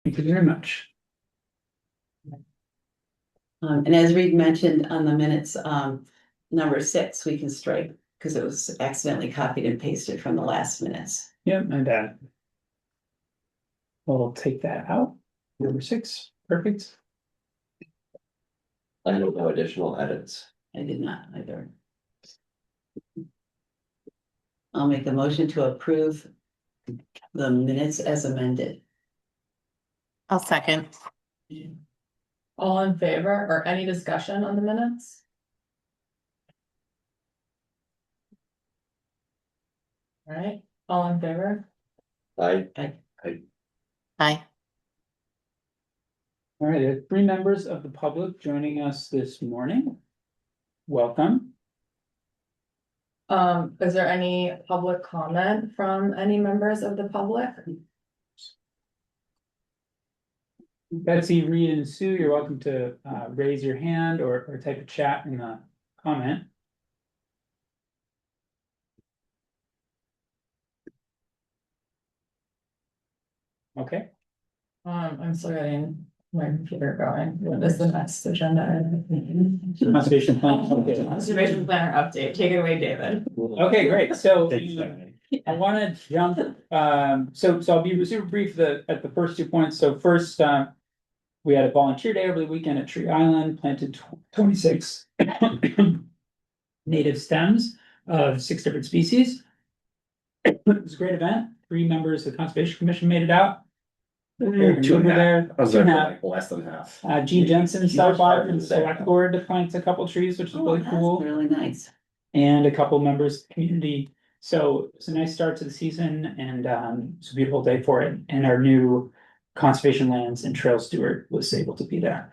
Thank you very much. And as Reed mentioned on the minutes, number 6, we can strike because it was accidentally copied and pasted from the last minutes. Yeah, my bad. We'll take that out. Number 6, perfect. I have no additional edits. I did not either. I'll make a motion to approve the minutes as amended. I'll second. All in favor or any discussion on the minutes? All right, all in favor? I, Aye. All right, there are 3 members of the public joining us this morning. Welcome. Is there any public comment from any members of the public? Betsy, Reed, and Sue, you're welcome to raise your hand or type a chat in the comment. Okay. I'm still getting my computer going. What is the next agenda? Conservation plan. Okay. Conservation planner update. Take it away, David. Okay, great. So I want to jump, so I'll be super brief at the first 2 points. So first, we had a volunteer day over the weekend at Tree Island, planted 26 native stems of 6 different species. It was a great event. 3 members of the Conservation Commission made it out. Two and a half. There. I was Two there and for a half. like less than half. Gene Jensen stopped by from the was there. select board to plant a couple trees, which is really That's cool. really nice. And a couple members of the community. So it's a nice start to the season and it's a beautiful day for it. And our new conservation lands and trail steward was able to be there.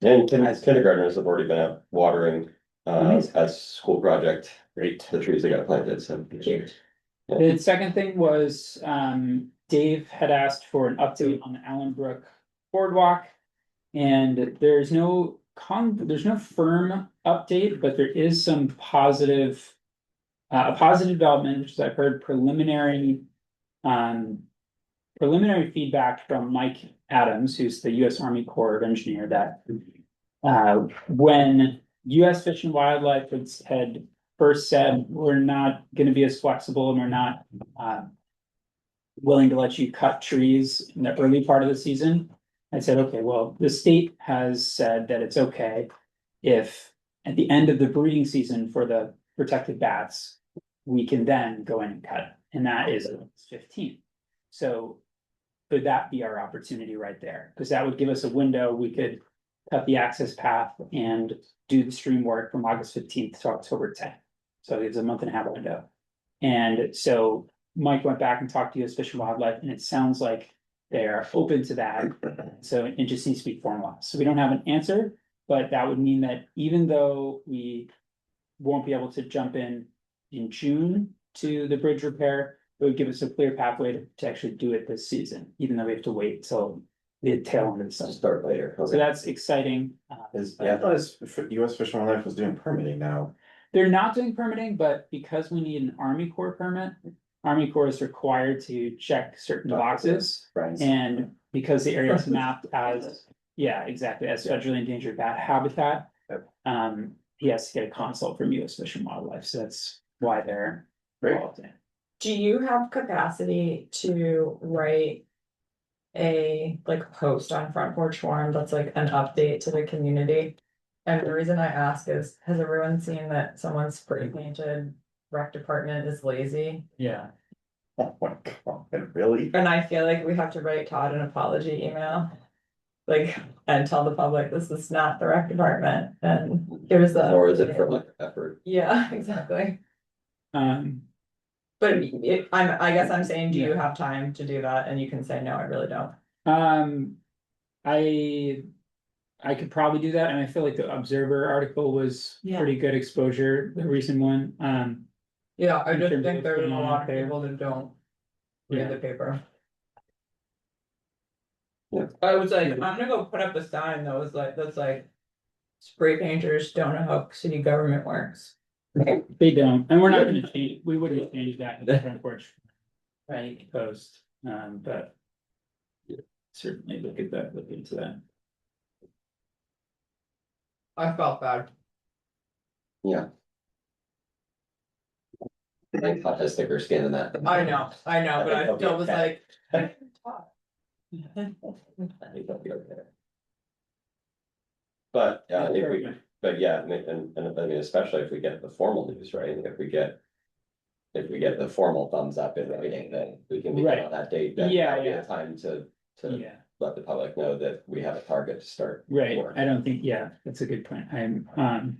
And kindergartners have already been out watering, Amazing. as school project, the trees that got planted, so. Cheers. The second thing was, Dave had asked for an update on the Allenbrook Boardwalk. And there's no firm update, but there is some positive. A positive development, which is I've heard preliminary feedback from Mike Adams, who's the U.S. Army Corps of Engineer, that when U.S. Fish and Wildlife had first said we're not going to be as flexible and we're not willing to let you cut trees in the early part of the season, I said, okay, well, the state has said that it's okay if at the end of the breeding season for the protected bats, we can then go in and cut, and that is August 15th. So could that be our opportunity right there? Because that would give us a window, we could cut the access path and do the stream work from August 15th to October 10th. So it's a 1.5-month window. And so Mike went back and talked to U.S. Fish and Wildlife, and it sounds like they're open to that. So it just needs to be formalized. So we don't have an answer, but that would mean that even though we won't be able to jump in June to the bridge repair, it would give us a clear pathway to actually do it this season, even though we have to wait till the tail end of the season. Start later. So that's exciting. I thought US Fish and Wildlife was doing permitting now. They're not doing permitting, but because we need an Army Corps permit, Army Corps is required to check certain boxes. Right. And because the area is mapped as, yeah, exactly, as federally endangered bat habitat, he has to get a consult from U.S. Fish and Wildlife, so that's why they're involved in it. Do you have capacity to write a post on Front Porch Forum that's like an update to the community? And the reason I ask is, has everyone seen that someone's spray painted rec department is lazy? Yeah. Oh my God, really? And I feel like we have to write Todd an apology email. And tell the public this is not the rec department and here's the. Or is it for lack of effort? Yeah, exactly. But I guess I'm saying, do you have time to do that? And you can say, no, I really don't. I could probably do that, and I feel like the Observer article was Yeah. pretty good exposure, the recent one. Yeah, I In just terms think of there's a putting it lot out of there. people that don't Yeah. read the paper. Yeah. I was like, I'm gonna go put up a sign that was that's like spray painters don't know how city government works. They don't, and we're not gonna change, we wouldn't change that in the front porch. Right, post, but. certainly look into that. I felt bad. Yeah. Like, hot has thicker skin than that. I know, but I still was like. I think that'll be okay. But, if we, but yeah, and I mean, especially if we get the formal news, right, if we get. If we get the formal thumbs up in writing, then we can begin Right. on that date, then Yeah, that'll be yeah. the time to Yeah, let the public know that we have a target to start. right. work. I don't think, yeah, that's a good point. I'm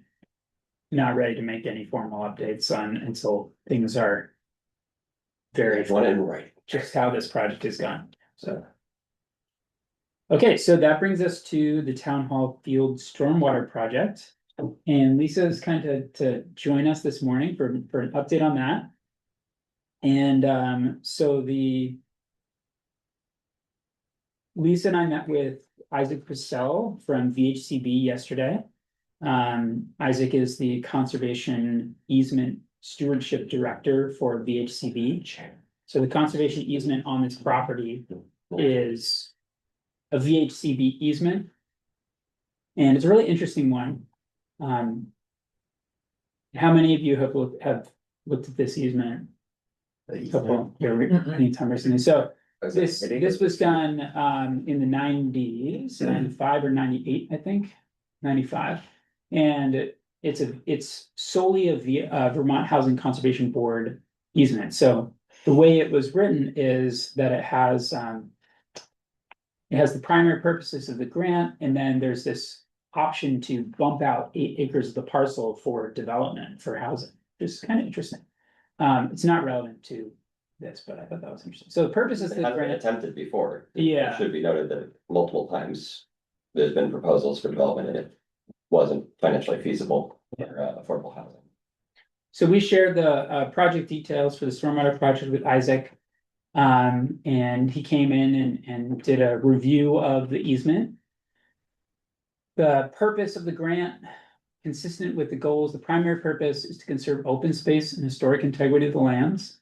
not ready to make any formal updates on until things are very One in writing. just how this project is gone, so. Okay, so that brings us to the town hall field stormwater project. And Lisa is kind of to join us this morning for an update on that. And so Lisa and I met with Isaac Purcell from VHCB yesterday. Isaac is the Conservation Easement Stewardship Director for VHCB. So the conservation easement on this property is a VHCB easement. And it's a really interesting one. How many of you have looked at this easement? A couple, anytime recently. So this was done in the 90s, 95 or 98, I think, 95. And it's solely a Vermont Housing Conservation Board easement. So the way it was written is that it has the primary purposes of the grant, and then there's this option to bump out 8 acres of the parcel for development for housing, which is kind of interesting. It's not relevant to this, but I thought that was interesting. So the purpose is It the has been grant. attempted before. Yeah. It should be noted that multiple times there's been proposals for development and it wasn't financially feasible for affordable housing. So we shared the project details for the stormwater project with Isaac. And he came in and did a review of the easement. The purpose of the grant, consistent with the goals, the primary purpose is to conserve open space and historic integrity of the lands.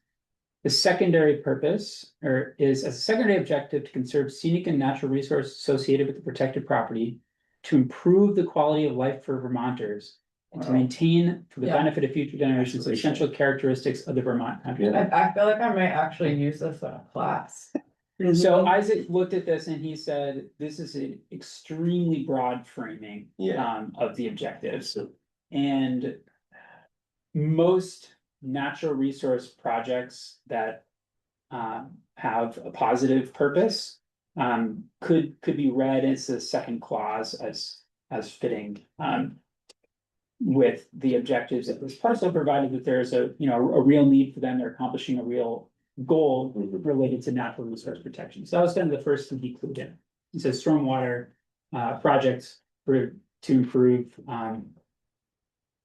The secondary purpose, is as a secondary objective to conserve scenic and natural resources associated with the protected property, to improve the quality of life for Vermonters, and to maintain for the benefit of future generations the essential characteristics of the Vermont country. I feel like I might actually use this in a class. So Isaac looked at this and he said, this is an extremely broad framing of the objectives. And most natural resource projects that have a positive purpose could be read as the second clause as fitting with the objectives of this parcel, provided that there's a real need for them, they're accomplishing a real goal related to natural resource protection. So that was kind of the first thing he clued in. He says stormwater projects to improve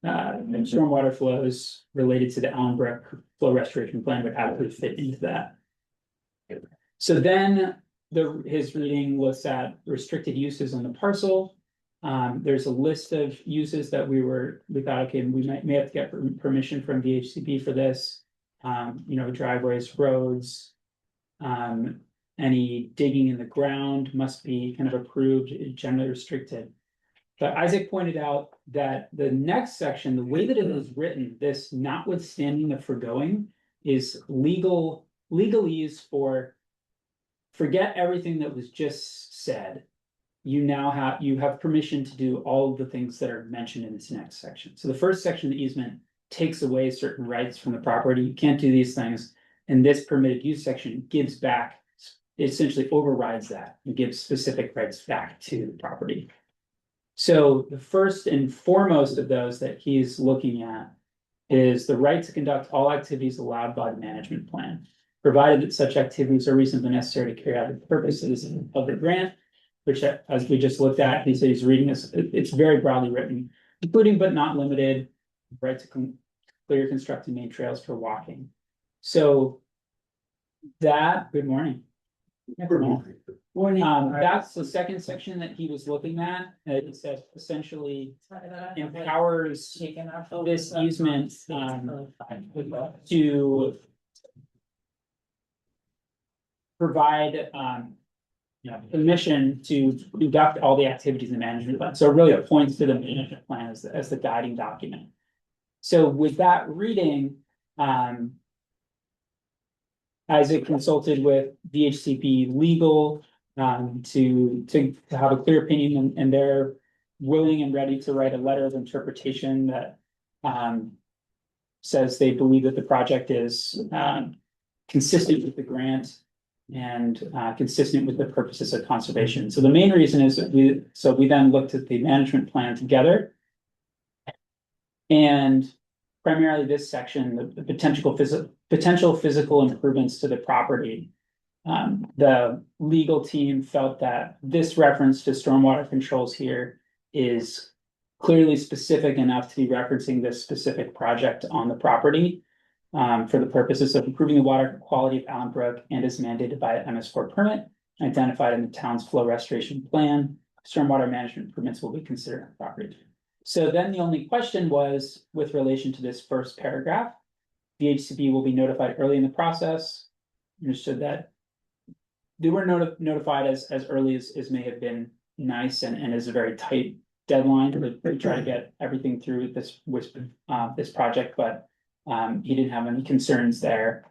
stormwater flows related to the Allenbrook flow restoration plan would absolutely fit into that. So then his reading looks at restricted uses on the parcel. There's a list of uses that we thought, okay, we may have to get permission from VHCP for this. Driveways, roads, any digging in the ground must be kind of approved, generally restricted. But Isaac pointed out that the next section, the way that it was written, this notwithstanding the foregoing, is legalese for forget everything that was just said. You have permission to do all of the things that are mentioned in this next section. So the first section of the easement takes away certain rights from the property. You can't do these things. And this permitted use section gives back, it essentially overrides that and gives specific rights back to the property. So the first and foremost of those that he's looking at is the right to conduct all activities allowed by the management plan, provided that such activities are reasonably necessary to carry out the purposes of the grant, which, as we just looked at, he said he's reading this, it's very broadly written, including but not limited, right to clear, construct, and main trails for walking. So that, good morning. Good morning. That's the second section that he was looking at. It says essentially empowers this easement to provide permission to conduct all the activities in the management plan. So it really appoints to the management plan as the guiding document. So with that reading, Isaac consulted with VHCP legal to have a clear opinion, and they're willing and ready to write a letter of interpretation that says they believe that the project is consistent with the grant and consistent with the purposes of conservation. So the main reason is that we then looked at the management plan together. And primarily this section, the potential physical improvements to the property. The legal team felt that this reference to stormwater controls here is clearly specific enough to be referencing this specific project on the property for the purposes of improving the water quality of Allen Brook and is mandated by an MS4 permit identified in the town's flow restoration plan. Stormwater management permits will be considered on the property. So then the only question was with relation to this first paragraph. The HCB will be notified early in the process. Understood that they were notified as early as may have been nice and is a very tight deadline to try to get everything through this project, but he didn't have any concerns there.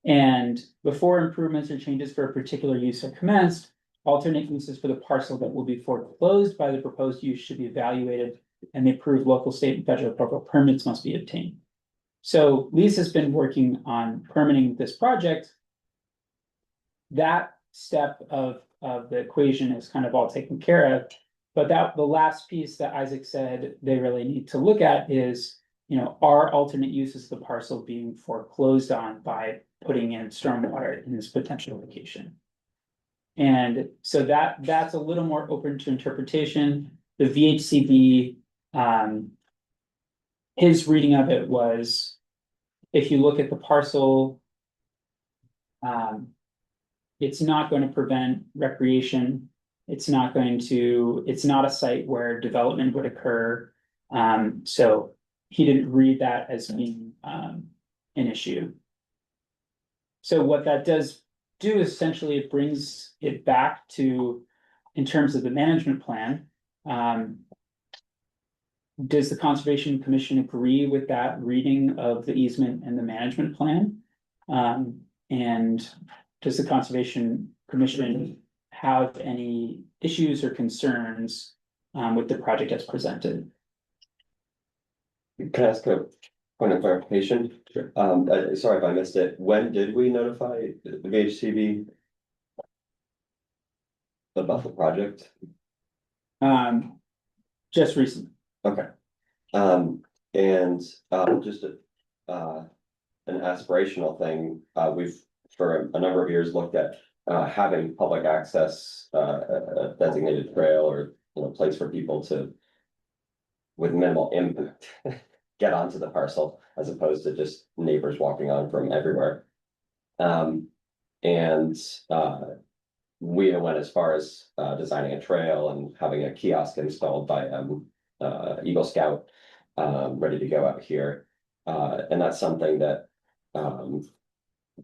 And before improvements or changes for a particular use are commenced, alternate uses for the parcel that will be foreclosed by the proposed use should be evaluated, and the approved local, state, and federal permits must be obtained. So Lisa's been working on permitting this project. That step of the equation is kind of all taken care of. But the last piece that Isaac said they really need to look at is, are alternate uses of the parcel being foreclosed on by putting in stormwater in this potential location? And so that's a little more open to interpretation. The VHCB, his reading of it was, if you look at the parcel, it's not going to prevent recreation. It's not a site where development would occur. So he didn't read that as being an issue. So what that does do, essentially, it brings it back to, in terms of the management plan, does the Conservation Commission agree with that reading of the easement and the management plan? And does the Conservation Commission have any issues or concerns with the project as presented? Can I ask a point of clarification? Sure. Sorry if I missed it. When did we notify the VHCB about the project? Just recently. Okay. And just an aspirational thing, we've for a number of years looked at having public access, a designated trail or place for people to, with minimal impact, get onto the parcel as opposed to just neighbors walking on from everywhere. And we went as far as designing a trail and having a kiosk installed by Eagle Scout ready to go out here. And that's something that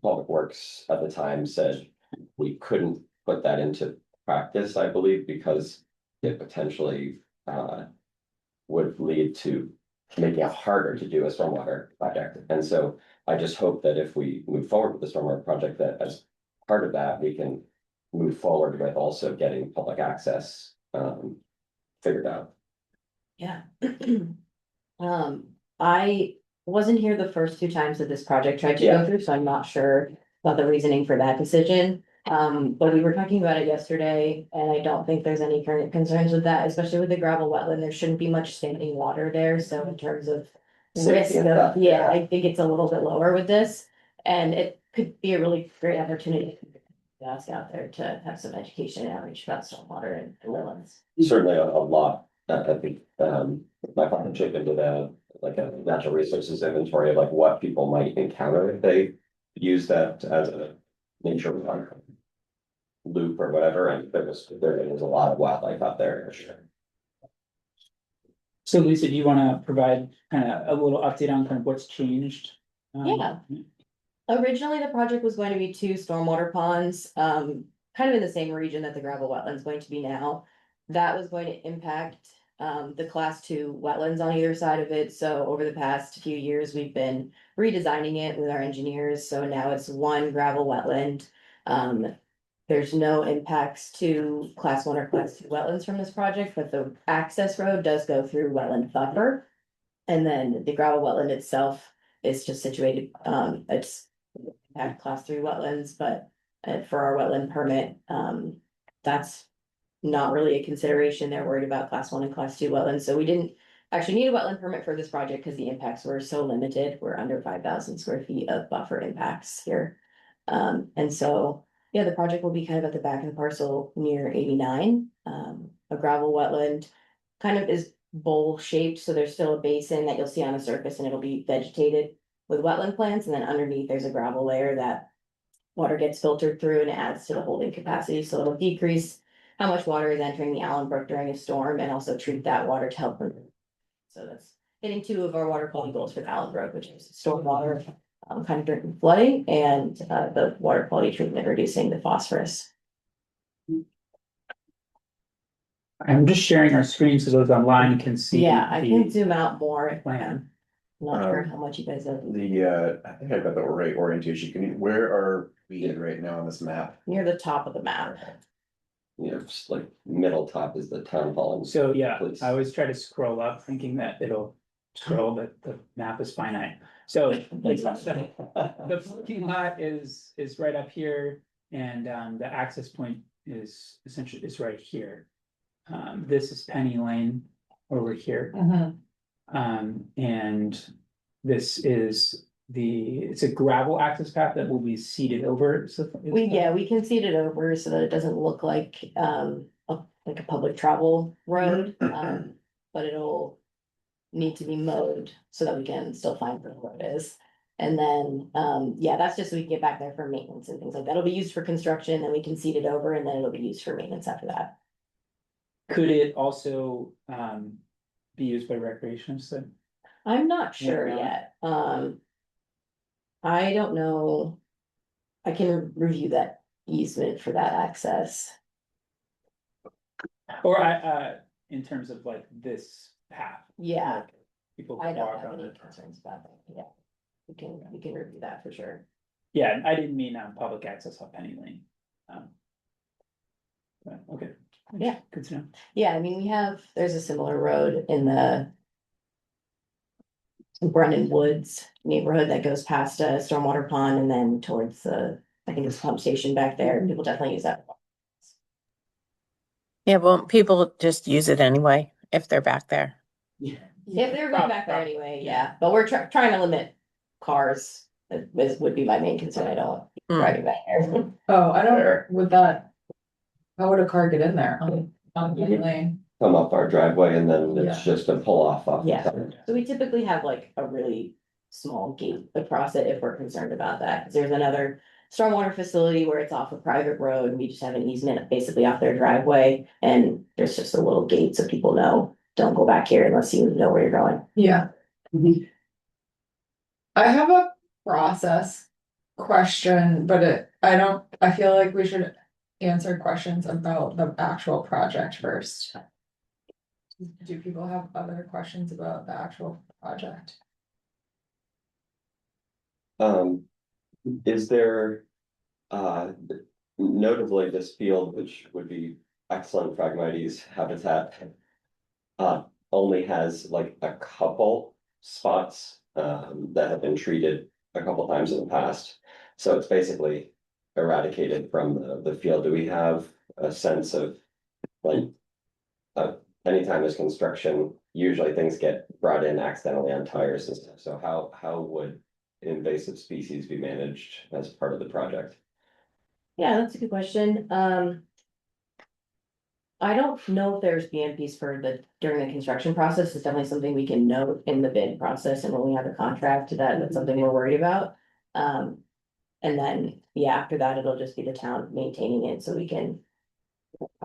Public Works at the time said we couldn't put that into practice, I believe, because it potentially would lead to making it harder to do a stormwater project. And so I just hope that if we move forward with the stormwater project, that as part of that, we can move forward with also getting public access figured out. Yeah. I wasn't here the first 2 times that this project tried to go through, so I'm not sure about the reasoning for that decision. But we were talking about it yesterday, and I don't think there's any current concerns with that, especially with the gravel wetland. There shouldn't be much standing water there, so in terms of risk of, I think it's a little bit lower with this. And it could be a really great opportunity for us out there to have some education and outreach about stormwater and wetlands. Certainly a lot. I think my partnership into the a natural resources inventory of what people might encounter if they use that as a nature loop or whatever, and there is a lot of wildlife out there for sure. So Lisa, do you want to provide kind of a little update on kind of what's changed? Yeah. Originally, the project was going to be 2 stormwater ponds. kind of in the same region that the gravel wetland's going to be now. That was going to impact the class 2 wetlands on either side of it. So over the past few years, we've been redesigning it with our engineers. So now it's one gravel wetland. There's no impacts to class 1 or class 2 wetlands from this project, but the access road does go through wetland buffer. And then the gravel wetland itself is just situated, it's at class 3 wetlands, but for our wetland permit, that's not really a consideration. They're worried about class 1 and class 2 wetlands, so we didn't actually need a wetland permit for this project because the impacts were so limited. We're under 5,000 square feet of buffer impacts here. And so, yeah, the project will be kind of at the back of the parcel near 89. A gravel wetland kind of is bowl shaped, so there's still a basin that you'll see on the surface and it'll be vegetated with wetland plants, and then underneath there's a gravel layer that water gets filtered through and it adds to the holding capacity, so it'll decrease how much water is entering the Allen Brook during a storm and also treat that water to help. So that's hitting 2 of our water quality goals for the Allen Brook, which is storm water, kind of during flooding, and the water quality treatment, reducing the phosphorus. I'm just sharing our screen so those online can see. Yeah, I can the zoom out more. plan. Not sure how much you guys have. I think I got the right orientation. Where are we right now on this map? Near the top of the map. You know, just like middle top is the town hall. and So, yeah, police. I always try to scroll up thinking that it'll scroll, but the map is finite. So the parking lot is right up here, and the access point is essentially right here. This is Penny Lane over here. And this is it's a gravel access path that will be seeded over. So We can seed it over so that it doesn't look like like a public travel road. But it'll need to be mowed so that we can still find where the road is. And then, yeah, that's just so we can get back there for maintenance and things like that. It'll be used for construction, and we can seed it over, and then it'll be used for maintenance after that. Could it also be used by recreationists then? I'm not sure Yeah. yet. I don't know. I can review that easement for that access. Or in terms of like this path? Yeah, like, People I can don't walk have on any it. concerns about that. Yeah. We can review that for sure. Yeah, I didn't mean public access on Penny Lane. But, okay. Yeah. Good to know. Yeah, I mean, there's a similar road in the Brennan Woods neighborhood that goes past a stormwater pond and then towards I think it's a pump station back there. People definitely use that. Yeah, well, people just use it anyway if they're back there. If they're going back there anyway, yeah, but we're trying to limit cars. Would be my main concern. I don't want people Mm. driving back there. Oh, I don't, with that. How would a car get in there on Penny Lane? Come up our driveway and then it's Yeah. just a pull off the Yeah. side. So we typically have like a really small gate across it if we're concerned about that. 'Cause there's another stormwater facility where it's off a private road and we just have an easement basically off their driveway. And there's just a little gate so people know, don't go back here unless you know where you're going. Yeah. I have a process question, but I feel like we should answer questions about the actual project first. Do people have other questions about the actual project? Is there, notably this field, which would be excellent Phragmites habitat. Only has like a couple spots, that have been treated a couple times in the past. So it's basically eradicated from the field. Do we have a sense of like, anytime there's construction, usually things get brought in accidentally on tires and stuff. So how would invasive species be managed as part of the project? Yeah, that's a good question. I don't know if there's BMPs during the construction process. It's definitely something we can note in the bid process and when we have a contract that's something we're worried about. And then, yeah, after that, it'll just be the town maintaining it so we can.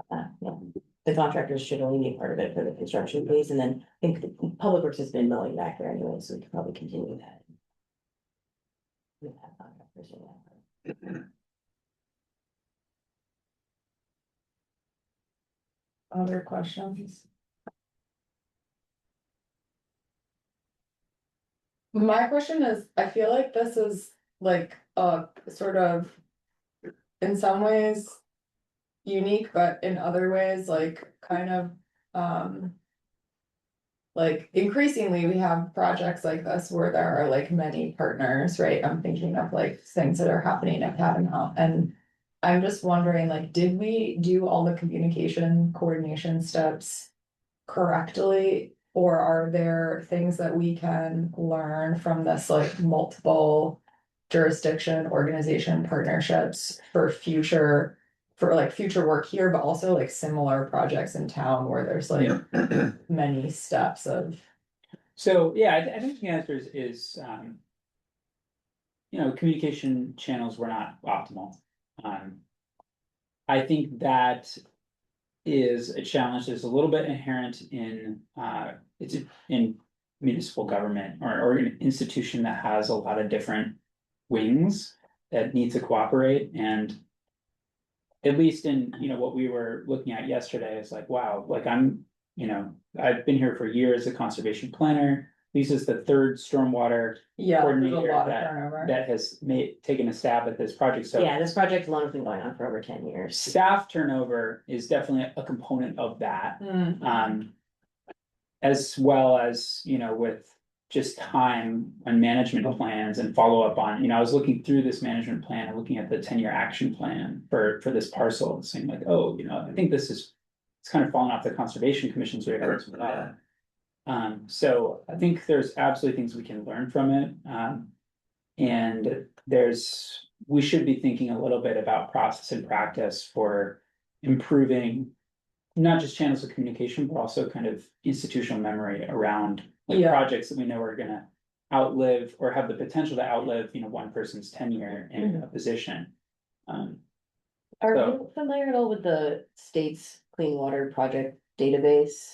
The contractors should only be part of it for the construction phase, and then I think the Public Works has been mowing back there anyway, so we could probably continue that. We have contractors doing that. other questions? My question is, I feel like this is like a sort of, in some ways, unique, but in other ways, like kind of, like increasingly we have projects like this where there are like many partners, right? I'm thinking of like things that are happening at Catamount, and I'm just wondering, like, did we do all the communication coordination steps correctly? Or are there things that we can learn from this like multiple jurisdiction, organization partnerships for future, for like future work here, but also like similar projects in town where there's like many steps of. So, yeah, I think the answer is, communication channels were not optimal. I think that is a challenge that's a little bit inherent in, it's in municipal government or an institution that has a lot of different wings that need to cooperate. And at least in, what we were looking at yesterday, is like, wow, like I've been here for years, a conservation planner. Lisa's the third stormwater Yeah, there's a coordinator lot of turnover. that has taken a stab at this project. So Yeah, this project alone has been going on for over 10 years. staff turnover is definitely a component of that. Mhm. As well as, with just time on management plans and follow up on, I was looking through this management plan and looking at the 10-year action plan for this parcel and saying like, oh, I think it's kind of fallen off the Conservation Commission's radar as well. So I think there's absolutely things we can learn from it. And we should be thinking a little bit about process and practice for improving not just channels of communication, but also kind of institutional memory around like Yeah. projects that we know are gonna outlive or have the potential to outlive, one person's tenure in a position. Are So- you familiar at all with the state's Clean Water Project database?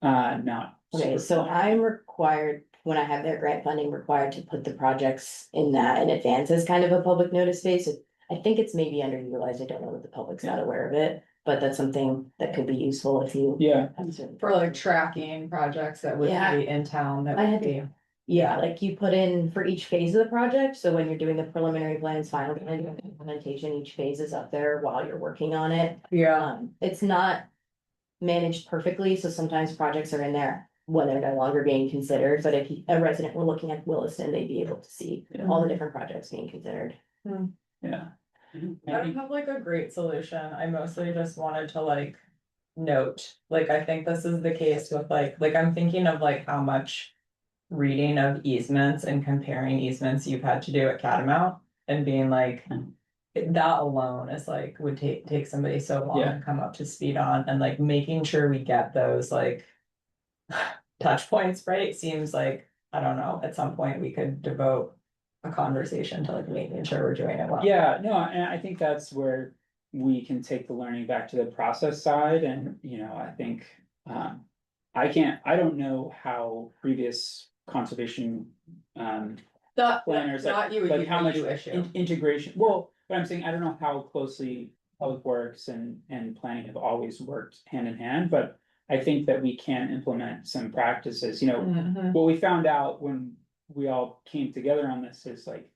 Not. Okay, super so familiar. I'm required, when I have their grant funding, required to put the projects in that in advance as kind of a public notice space. I think it's maybe underutilized. I don't know that the public's not aware of it, but that's something that could be useful if you. Yeah. have certain- For like tracking projects that would Yeah. be in town that I would had be. Yeah, like you put in for each phase of the project, so when you're doing the preliminary plans, final plan, implementation, each phase is up there while you're working on it. Yeah, It's not managed perfectly, so sometimes projects are in there when they're no longer being considered, but if a resident were looking at Williston, they'd be able to see all the different projects being considered. Yeah. I don't have like a great solution. I mostly just wanted to like note, like, I think this is the case with like I'm thinking of like how much reading of easements and comparing easements you've had to do at Catamount and being like, that alone is like, would take somebody so long Yeah. to come up to speed on, and like making sure we get those like touch points, right? Seems like, I don't know, at some point we could devote a conversation to like making sure we're doing it well. Yeah, no, and I think that's where we can take the learning back to the process side and, I think, I don't know how previous conservation, planners, Not you, like how much issue. integration, well, but I'm saying, I don't know how closely public works and planning have always worked hand in hand, but I think that we can implement some practices, Mhm. what we found out when we all came together on this is like,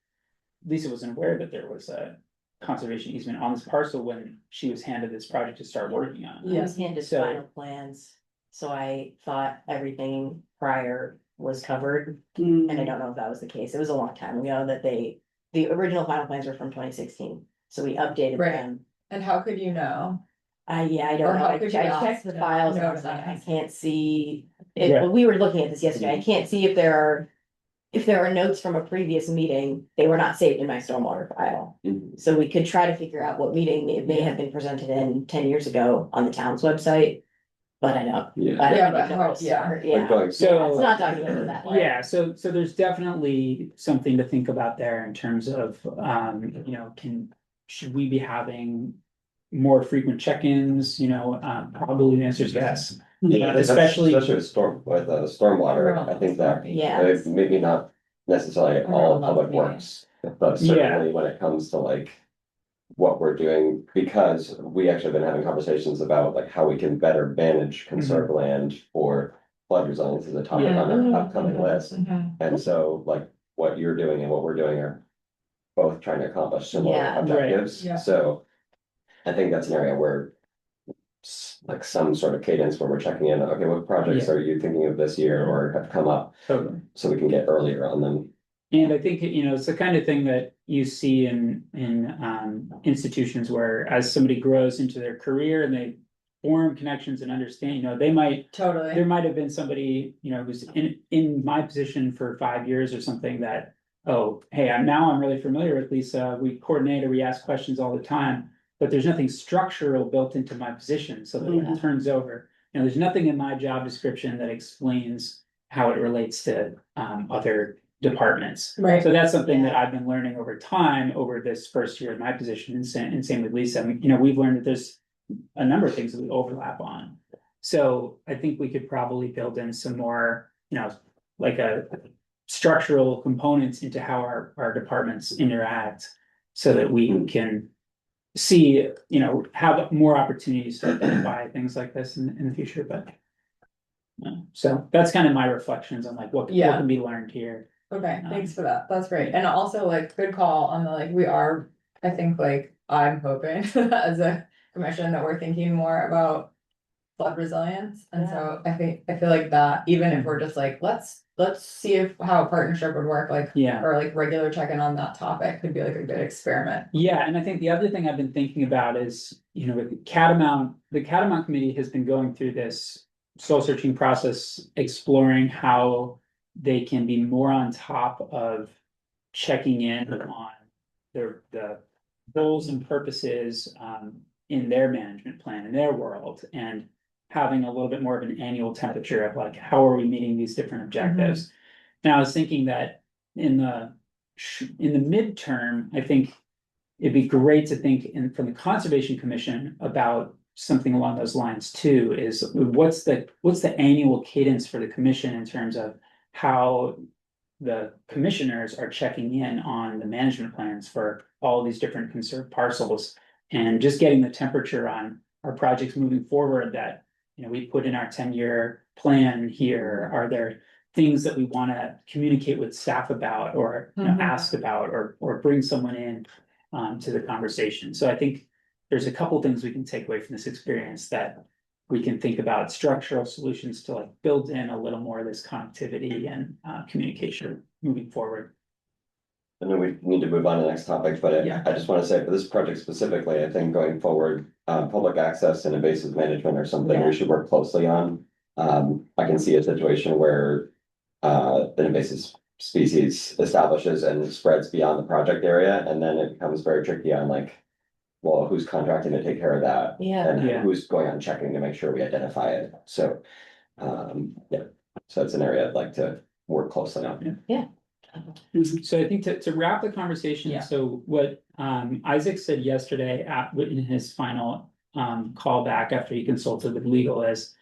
Lisa wasn't aware that there was a conservation easement on this parcel when she was handed this project to start working on. I was handed So- final plans, so I thought everything prior was covered, and I don't know if that was the case. It was a long time ago that the original final plans were from 2016, so we updated Right. them. And how could you know? I Or don't know, how I could you checked ask the to files and I know was like, I that? can't see. Yeah. We were looking at this yesterday, I can't see if there are notes from a previous meeting, they were not saved in my stormwater file. Mhm. So we could try to figure out what meeting it may have been presented in 10 years ago on the town's website. But I don't. Yeah. I don't Yeah, but even know where how- to yeah. start. Like Yeah. going- So- Yeah, it's not documented that way. Yeah, so there's definitely something to think about there in terms of, should we be having more frequent check-ins, probably the answer is yes. Yeah, Especially- with stormwater, I think that, Yeah. maybe not necessarily don't all know public about works, but certainly when it comes to like. what we're doing, because we actually have been having conversations about like how we can better manage conserved land for flood resilience as a topic Yeah. on an upcoming list. Mhm. And so like what you're doing and what we're doing are both trying to accomplish similar Yeah, right. objectives. Yeah. So I think that's an area where like some sort of cadence where we're checking in, okay, what projects Yeah. are you thinking of this year or have come up, Totally. so we can get earlier on them. And I think, it's the kind of thing that you see in institutions where as somebody grows into their career and they form connections and understand, they there Totally. might have been somebody, who's in my position for 5 years or something that, oh, hey, I'm really familiar with Lisa. We coordinate or we ask questions all the time, but there's nothing structural built into my position so that when it turns over, there's nothing in my job description that explains how it relates to other departments. Right. So that's something that I've been learning over time, over this first year of my position, and same with Lisa. I mean, we've learned that there's a number of things that we overlap on. So I think we could probably build in some more, like a structural components into how our departments interact so that we can see, have more opportunities to identify things like this in the future, but so that's kind of my reflections on like what can be learned here. Okay, thanks for that. That's great. And also like good call on the like, we are, I think like, I'm hoping as a commission that we're thinking more about flood resilience. And so I feel like that, even if we're just like, let's see how a partnership would work, like, Yeah. or like regular check-in on that topic could be like a good experiment. Yeah, and I think the other thing I've been thinking about is, with Catamount, the Catamount Committee has been going through this soul searching process, exploring how they can be more on top of checking in on the goals and purposes in their management plan, in their world, and having a little bit more of an annual temperature of like, how are we meeting these different objectives? And I was thinking that in the midterm, I think it'd be great to think from the Conservation Commission about something along those lines too, is what's the annual cadence for the commission in terms of how the commissioners are checking in on the management plans for all these different conserved parcels and just getting the temperature on our projects moving forward that, we put in our 10-year plan here. Are there things that we want to communicate with staff about or ask about or bring someone in to the conversation? So I think there's a couple things we can take away from this experience that we can think about structural solutions to like build in a little more of this connectivity and communication moving forward. I know we need to move on to the next topic, but Yeah. I just want to say for this project specifically, I think going forward, public access and invasive management are something we should work closely on. I can see a situation where an invasive species establishes and spreads beyond the project area, and then it becomes very tricky on like, well, who's contracting to take care of that? Yeah. And Yeah. who's going on checking to make sure we identify it? So, so it's an area I'd like to work closely on. So I think to wrap the conversation, Yeah. so what Isaac said yesterday in his final call back after he consulted with legal is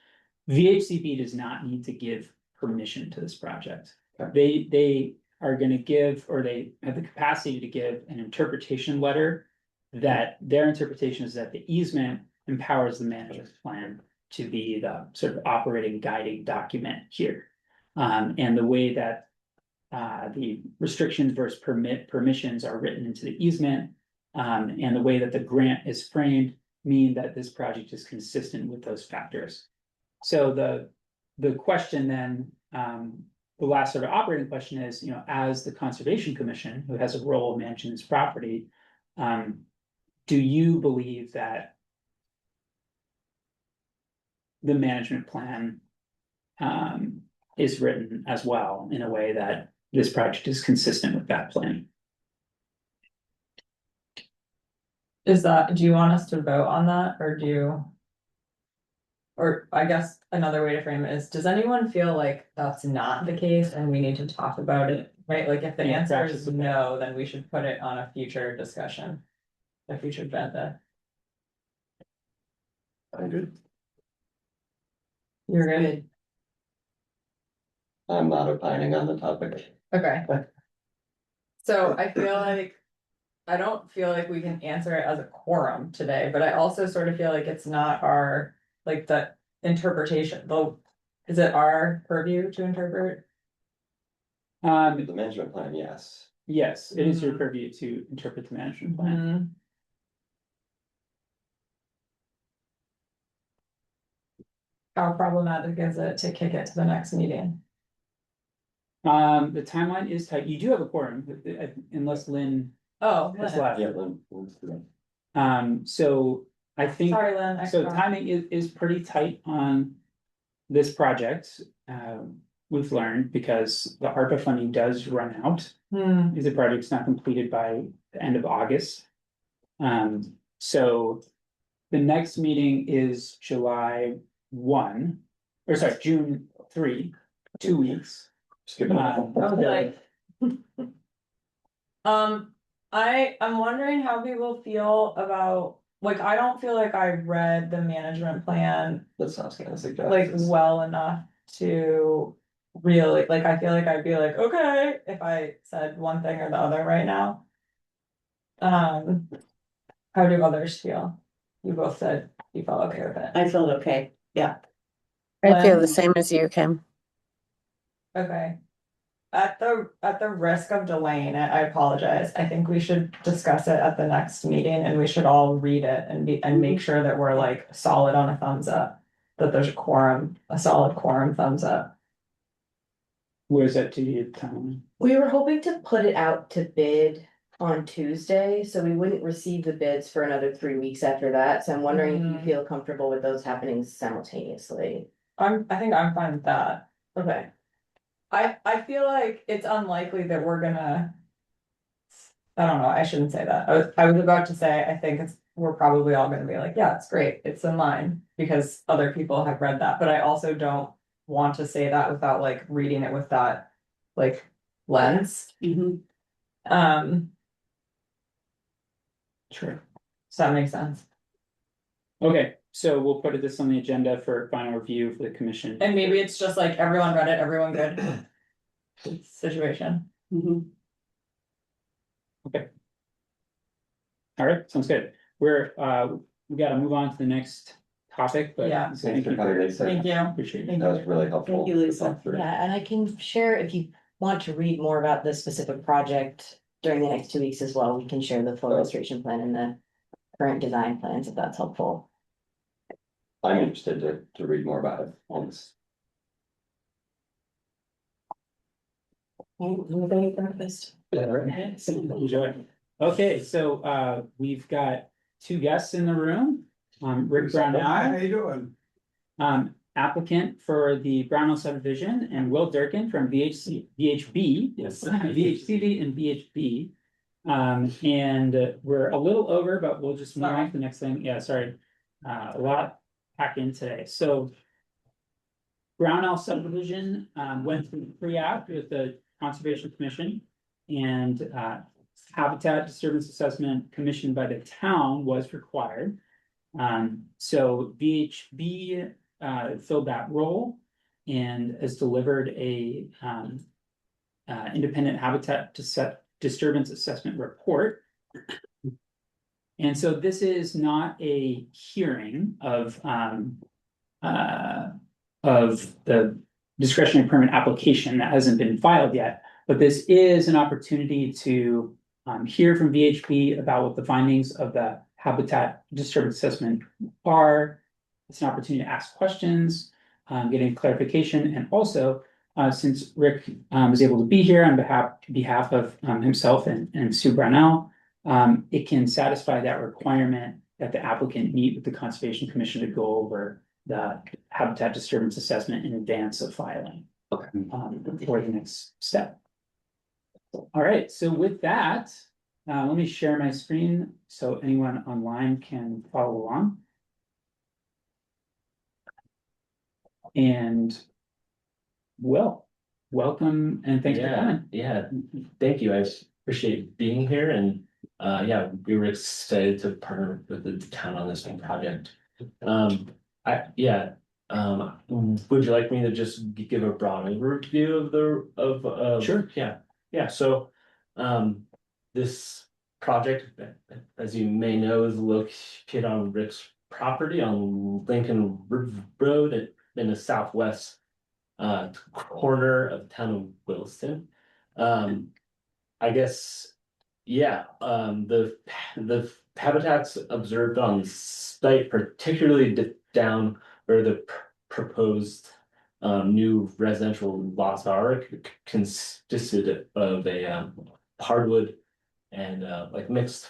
VHCP does not need to give permission to this project. Okay. They are going to give, or they have the capacity to give an interpretation letter that their interpretation is that the easement empowers the management plan to be the sort of operating guiding document here. And the way that the restrictions versus permissions are written into the easement, and the way that the grant is framed mean that this project is consistent with those factors. So the question then, the last sort of operating question is, as the Conservation Commission, who has a role of managing this property, do you believe that the management plan is written as well in a way that this project is consistent with that plan? Do you want us to vote on that or I guess another way to frame it is, does anyone feel like that's not the case and we need to talk about it, right? Like if the Yeah, answer perhaps is it's okay. no, then we should put it on a future discussion. A future agenda. I'm good. You're good? I'm not opining on the topic. Okay. So I feel like I don't feel like we can answer it as a quorum today, but I also sort of feel like it's not our, like, the interpretation, though. Is it our purview to interpret? The management plan, yes. Yes, it is your Mhm. purview to interpret the management plan. Mhm. How problematic is it to kick it to the next meeting? The timeline is tight. You do have a quorum, unless Lynn Oh, has Lynn. left. Yeah, Lynn. So I think, Sorry, Lynn. I so forgot. timing is pretty tight on this project. We've learned because the ARPA funding does run out. Hmm, If the project's not completed by the end of August. So the next meeting is July 1, or sorry, June 3, 2 weeks. Skip it. Um, I was like. I'm wondering how people feel about, like, I don't feel like I read the management plan That's what I was gonna suggest. like well enough to really, like, I feel like I'd be like, okay, if I said one thing or the other right now. How do others feel? You both said you felt okay with it. I felt okay, yeah. I feel Lynn? the same as you, Kim. Okay. At the risk of delaying it, I apologize. I think we should discuss it at the next meeting and we should all read it and make sure that we're like solid on a thumbs up. That there's a quorum, a solid quorum thumbs up. Where's that to you, Tom? We were hoping to put it out to bid on Tuesday, so we wouldn't receive the bids for another 3 weeks after that, so I'm wondering if you Mhm. feel comfortable with those happening simultaneously. I think I'm fine with that. Okay. I feel like it's unlikely that we're gonna. I don't know, I shouldn't say that. I was about to say, I think we're probably all gonna be like, yeah, it's great, it's in line, because other people have read that, but I also don't want to say that without like reading it with that, like, lens. Mhm. Um, Sure. does that make sense? Okay, so we'll put this on the agenda for final review for the commission. And maybe it's just like, everyone read it, everyone good. Situation. Mhm. All right, sounds good. We gotta move on to the next topic, but. Yeah. so Thanks for coming, Lisa. Thank you. Appreciate it. That was really helpful. Thank you, to Lisa. talk through. Yeah, and I can share if you want to read more about this specific project during the next 2 weeks as well. We can share the full illustration plan and the current design plans if that's helpful. I'm interested to read more about it on this. Everybody breakfast. Enjoy. Okay, so we've got two guests in the room. Rick Brownell, you doing? applicant for the Brownell subdivision, and Will Durkin from VHB, yes, VHCV and VHB. And we're a little over, but we'll just move on to the next thing. Yeah, sorry. A lot packed in today. So Brownell subdivision went through pre-app with the Conservation Commission, and habitat disturbance assessment commissioned by the town was required. So VHB filled that role and has delivered a independent habitat disturbance assessment report. And so this is not a hearing of the discretionary permit application that hasn't been filed yet, but this is an opportunity to hear from VHB about what the findings of the habitat disturbance assessment are. It's an opportunity to ask questions, getting clarification, and also since Rick was able to be here on behalf of himself and Sue Brownell, it can satisfy that requirement that the applicant meet with the Conservation Commission to go over the habitat disturbance assessment in advance of filing. Okay. For the next step. All right, so with that, let me share my screen so anyone online can follow along. And welcome and thanks for coming. Yeah, thank you. I appreciate being here and yeah, we were excited to partner with the town on this new project. Would you like me to just give a broad overview of Sure. Yeah, so this project, as you may know, is located on Rick's property on Lincoln Road in the southwest corner of the town of Williston. I guess, yeah, the habitats observed on the site, particularly down where the proposed new residential lots are, consisted of a hardwood and like mixed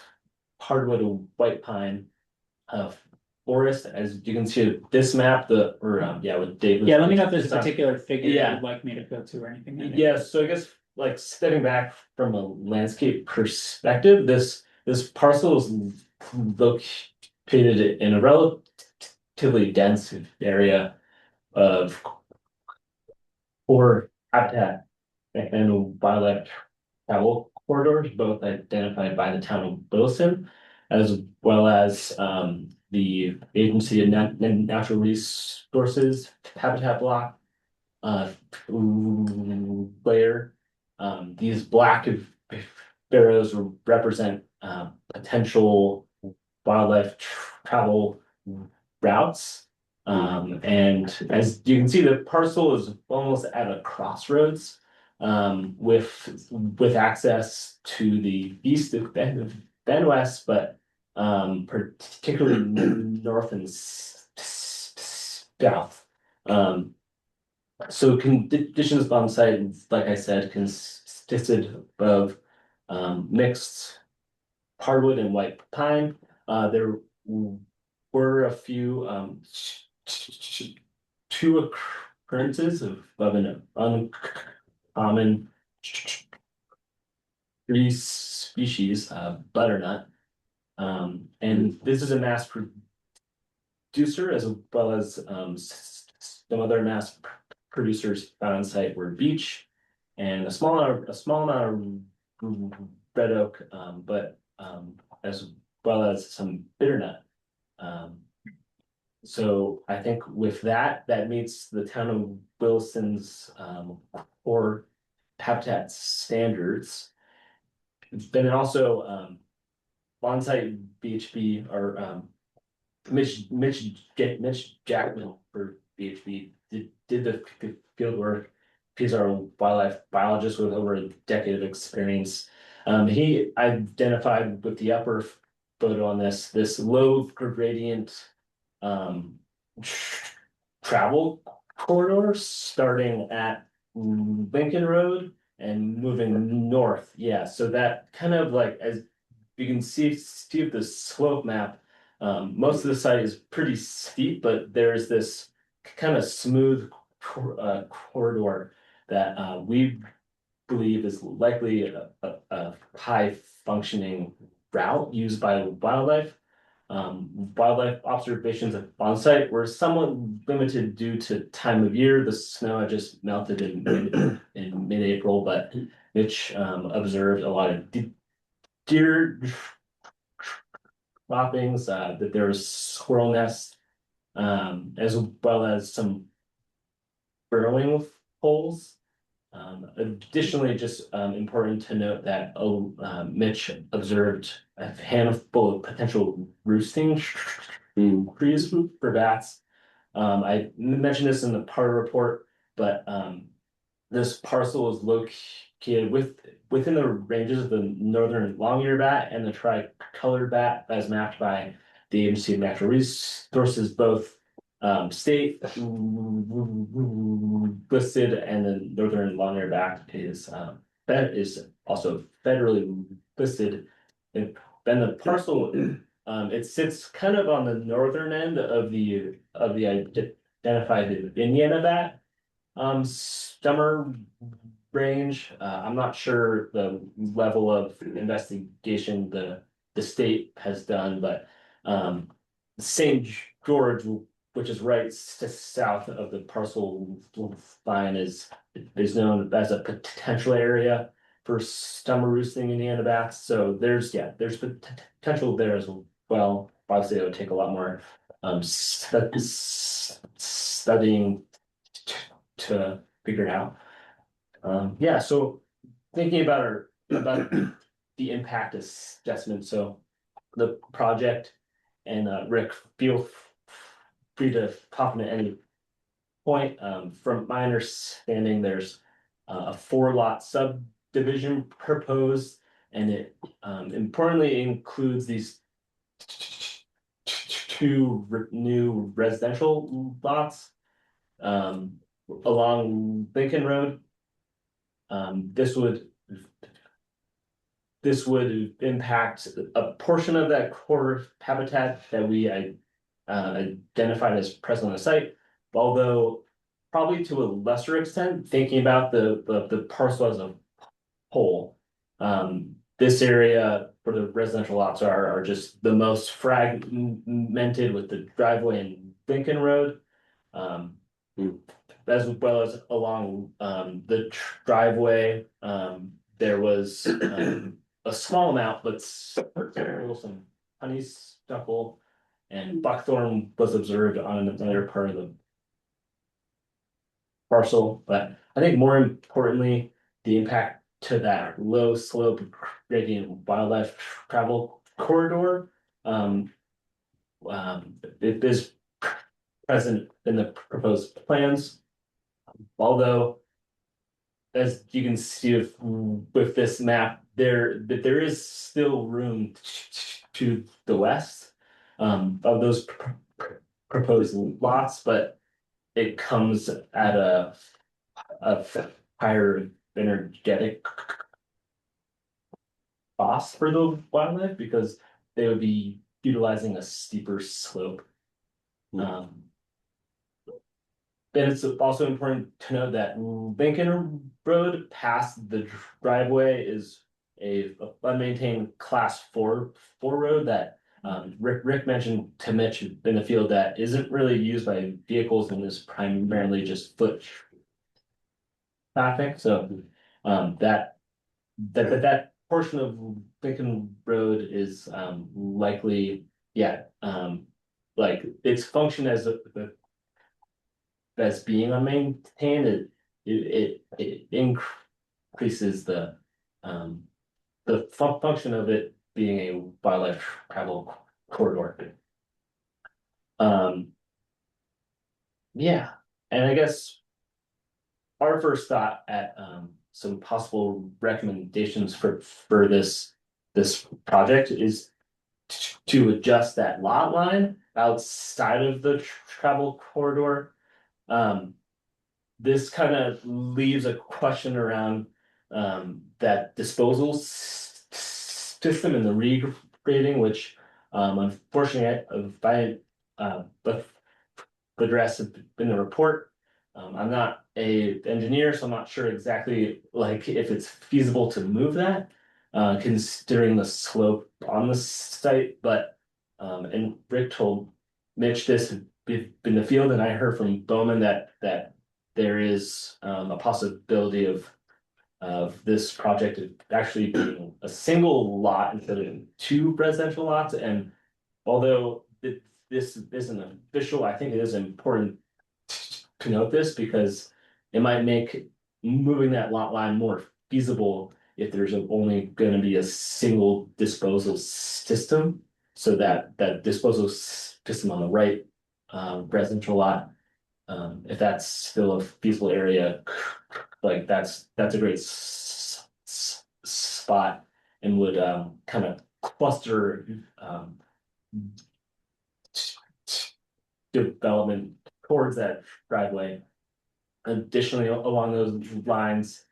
hardwood and white pine uh forest. As you can see this map, yeah, with David. Yeah, let me know if there's It's a on- particular figure Yeah. you'd like me to go to or anything. Yeah, so I guess like stepping back from a landscape perspective, this parcel is located in a relatively dense area of core habitat and wildlife travel corridors, both identified by the town of Williston, as well as the Agency of Natural Resources Habitat Block layer. These black arrows represent potential wildlife travel routes. And as you can see, the parcel is almost at a crossroads with access to the east and west, but particularly north and south. So conditions on site, like I said, consisted of mixed hardwood and white pine. There were a few two occurrences of an uncommon tree species, butternut. And this is a mass producer as well as some other mass producers found on site were beech and a small amount of red oak, but as well as some bitternut. So I think with that meets the town of Wilson's core habitat standards. Then it also on-site BHB or Mitch Jackman for BHB did the field work. He's our wildlife biologist with over a decade of experience. He identified with the upper photo on this low gradient travel corridor starting at Lincoln Road and moving north. Yeah, so that kind of like, as you can see the slope map, most of the site is pretty steep, but there's this kind of smooth corridor that we believe is likely a high functioning route used by wildlife. Wildlife observations on site were somewhat limited due to time of year. The snow had just melted in mid-April, but Mitch observed a lot of deer droppings, that there was squirrel nests, as well as some burrowing holes. Additionally, just important to note that Mitch observed a handful of potential roosting trees for bats. I mentioned this in the part report, but this parcel is located within the ranges of the northern long-eared bat and the tricolored bat as mapped by the Agency of Natural Resources, both state listed, and the northern long-eared bat is also federally listed. And then the parcel it sits kind of on the northern end of the identified Indiana bat summer range. I'm not sure the level of investigation the state has done, but St. George, which is right south of the parcel line, is known as a potential area for summer roosting Indiana bats. So there's potential there as well. Obviously, it would take a lot more studying to figure it out. Yeah, so thinking about the impact assessment, so the project and Rick, feel free to comment at any point. From my understanding, there's a 4-lot subdivision proposed, and it importantly includes these two new residential lots along Lincoln Road. This would impact a portion of that core habitat that we identified as present on the site, although probably to a lesser extent, thinking about the parcel as a whole. This area for the residential lots are just the most fragmented with the driveway and Lincoln Road. As well as along the driveway, there was a small amount, but some honeysuckle and buckthorn was observed on another part of the parcel. But I think more importantly, the impact to that low slope gradient wildlife travel corridor it is present in the proposed plans. Although, as you can see with this map, there is still room to the west of those proposed lots, but it comes at a higher energetic cost for the wildlife because they would be utilizing a steeper slope. Then it's also important to note that Lincoln Road past the driveway is a unmaintained class 4 road that Rick mentioned to Mitch in the field that isn't really used by vehicles and is primarily just foot traffic. So that portion of Lincoln Road is likely, like its function as being unmaintained, it increases the function of it being a wildlife travel corridor. Yeah, and I guess our first thought at some possible recommendations for this project is to adjust that lot line outside of the travel corridor. This kind of leaves a question around that disposal system and the regrading, which unfortunately I addressed in the report. I'm not a engineer, so I'm not sure exactly like if it's feasible to move that, considering the slope on the site. But and Rick told Mitch this in the field, and I heard from Bowman that there is a possibility of this project actually being a single lot instead of 2 residential lots. And although this isn't official, I think it is important to note this because it might make moving that lot line more feasible if there's only going to be a single disposal system. So that disposal system on the right residential lot, if that's still a feasible area, like that's a great spot and would kind of cluster development towards that driveway. Additionally, along those lines,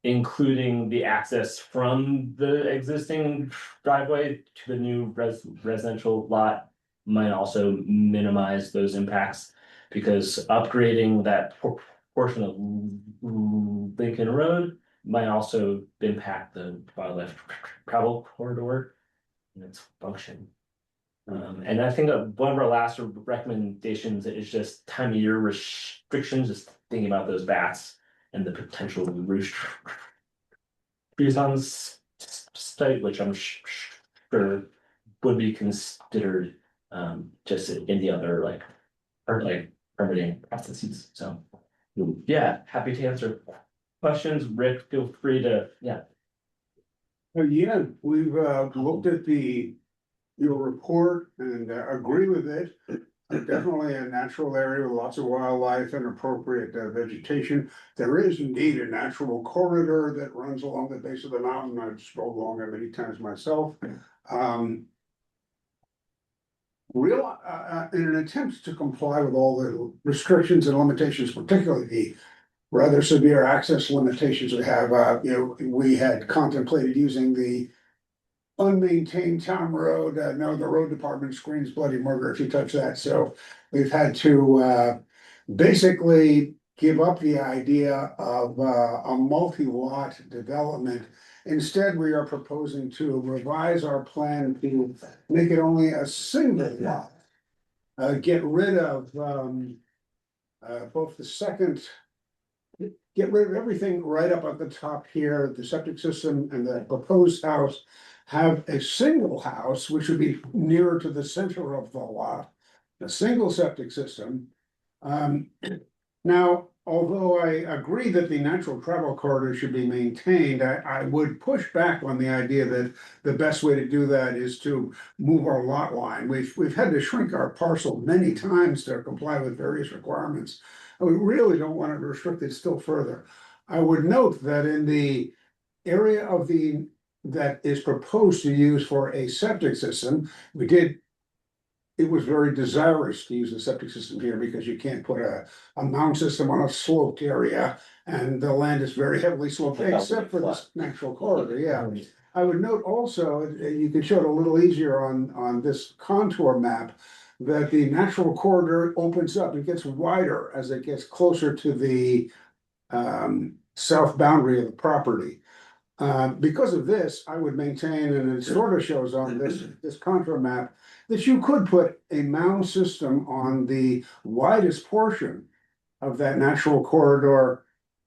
including the access from the existing driveway to the new residential lot might also minimize those impacts because upgrading that portion of Lincoln Road might also impact the wildlife travel corridor and its function. And I think one of our last recommendations is just time of year restrictions, just thinking about those bats and the potential roost trees on this site, which I'm sure would be considered just in the other like permitting processes. So yeah, happy to answer questions. Rick, feel free to Yeah, we've looked at your report and agree with it. Definitely a natural area with lots of wildlife and appropriate vegetation. There is indeed a natural corridor that runs along the base of the mountain. I've strolled along it many times myself. In an attempt to comply with all the restrictions and limitations, particularly the rather severe access limitations we have, we had contemplated using the unmaintained town road. No, the road department screams bloody murder if you touch that, so we've had to basically give up the idea of a multi-lot development. Instead, we are proposing to revise our plan to make it only a single lot. Get rid of both the second, get rid of everything right up at the top here, the septic system and the proposed house. Have a single house, which would be nearer to the center of the lot, a single septic system. Now, although I agree that the natural travel corridor should be maintained, I would push back on the idea that the best way to do that is to move our lot line. We've had to shrink our parcel many times to comply with various requirements. And we really don't want to restrict it still further. I would note that in the area of that is proposed to use for a septic system, it was very desirous to use a septic system here because you can't put a mound system on a sloped area. And the land is very heavily sloped, except for this natural corridor, yeah. I would note also, you can show it a little easier on this contour map, that the natural corridor opens up, it gets wider as it gets closer to the south boundary of the property. Because of this, I would maintain, and it sort of shows on this contour map, that you could put a mound system on the widest portion of that natural corridor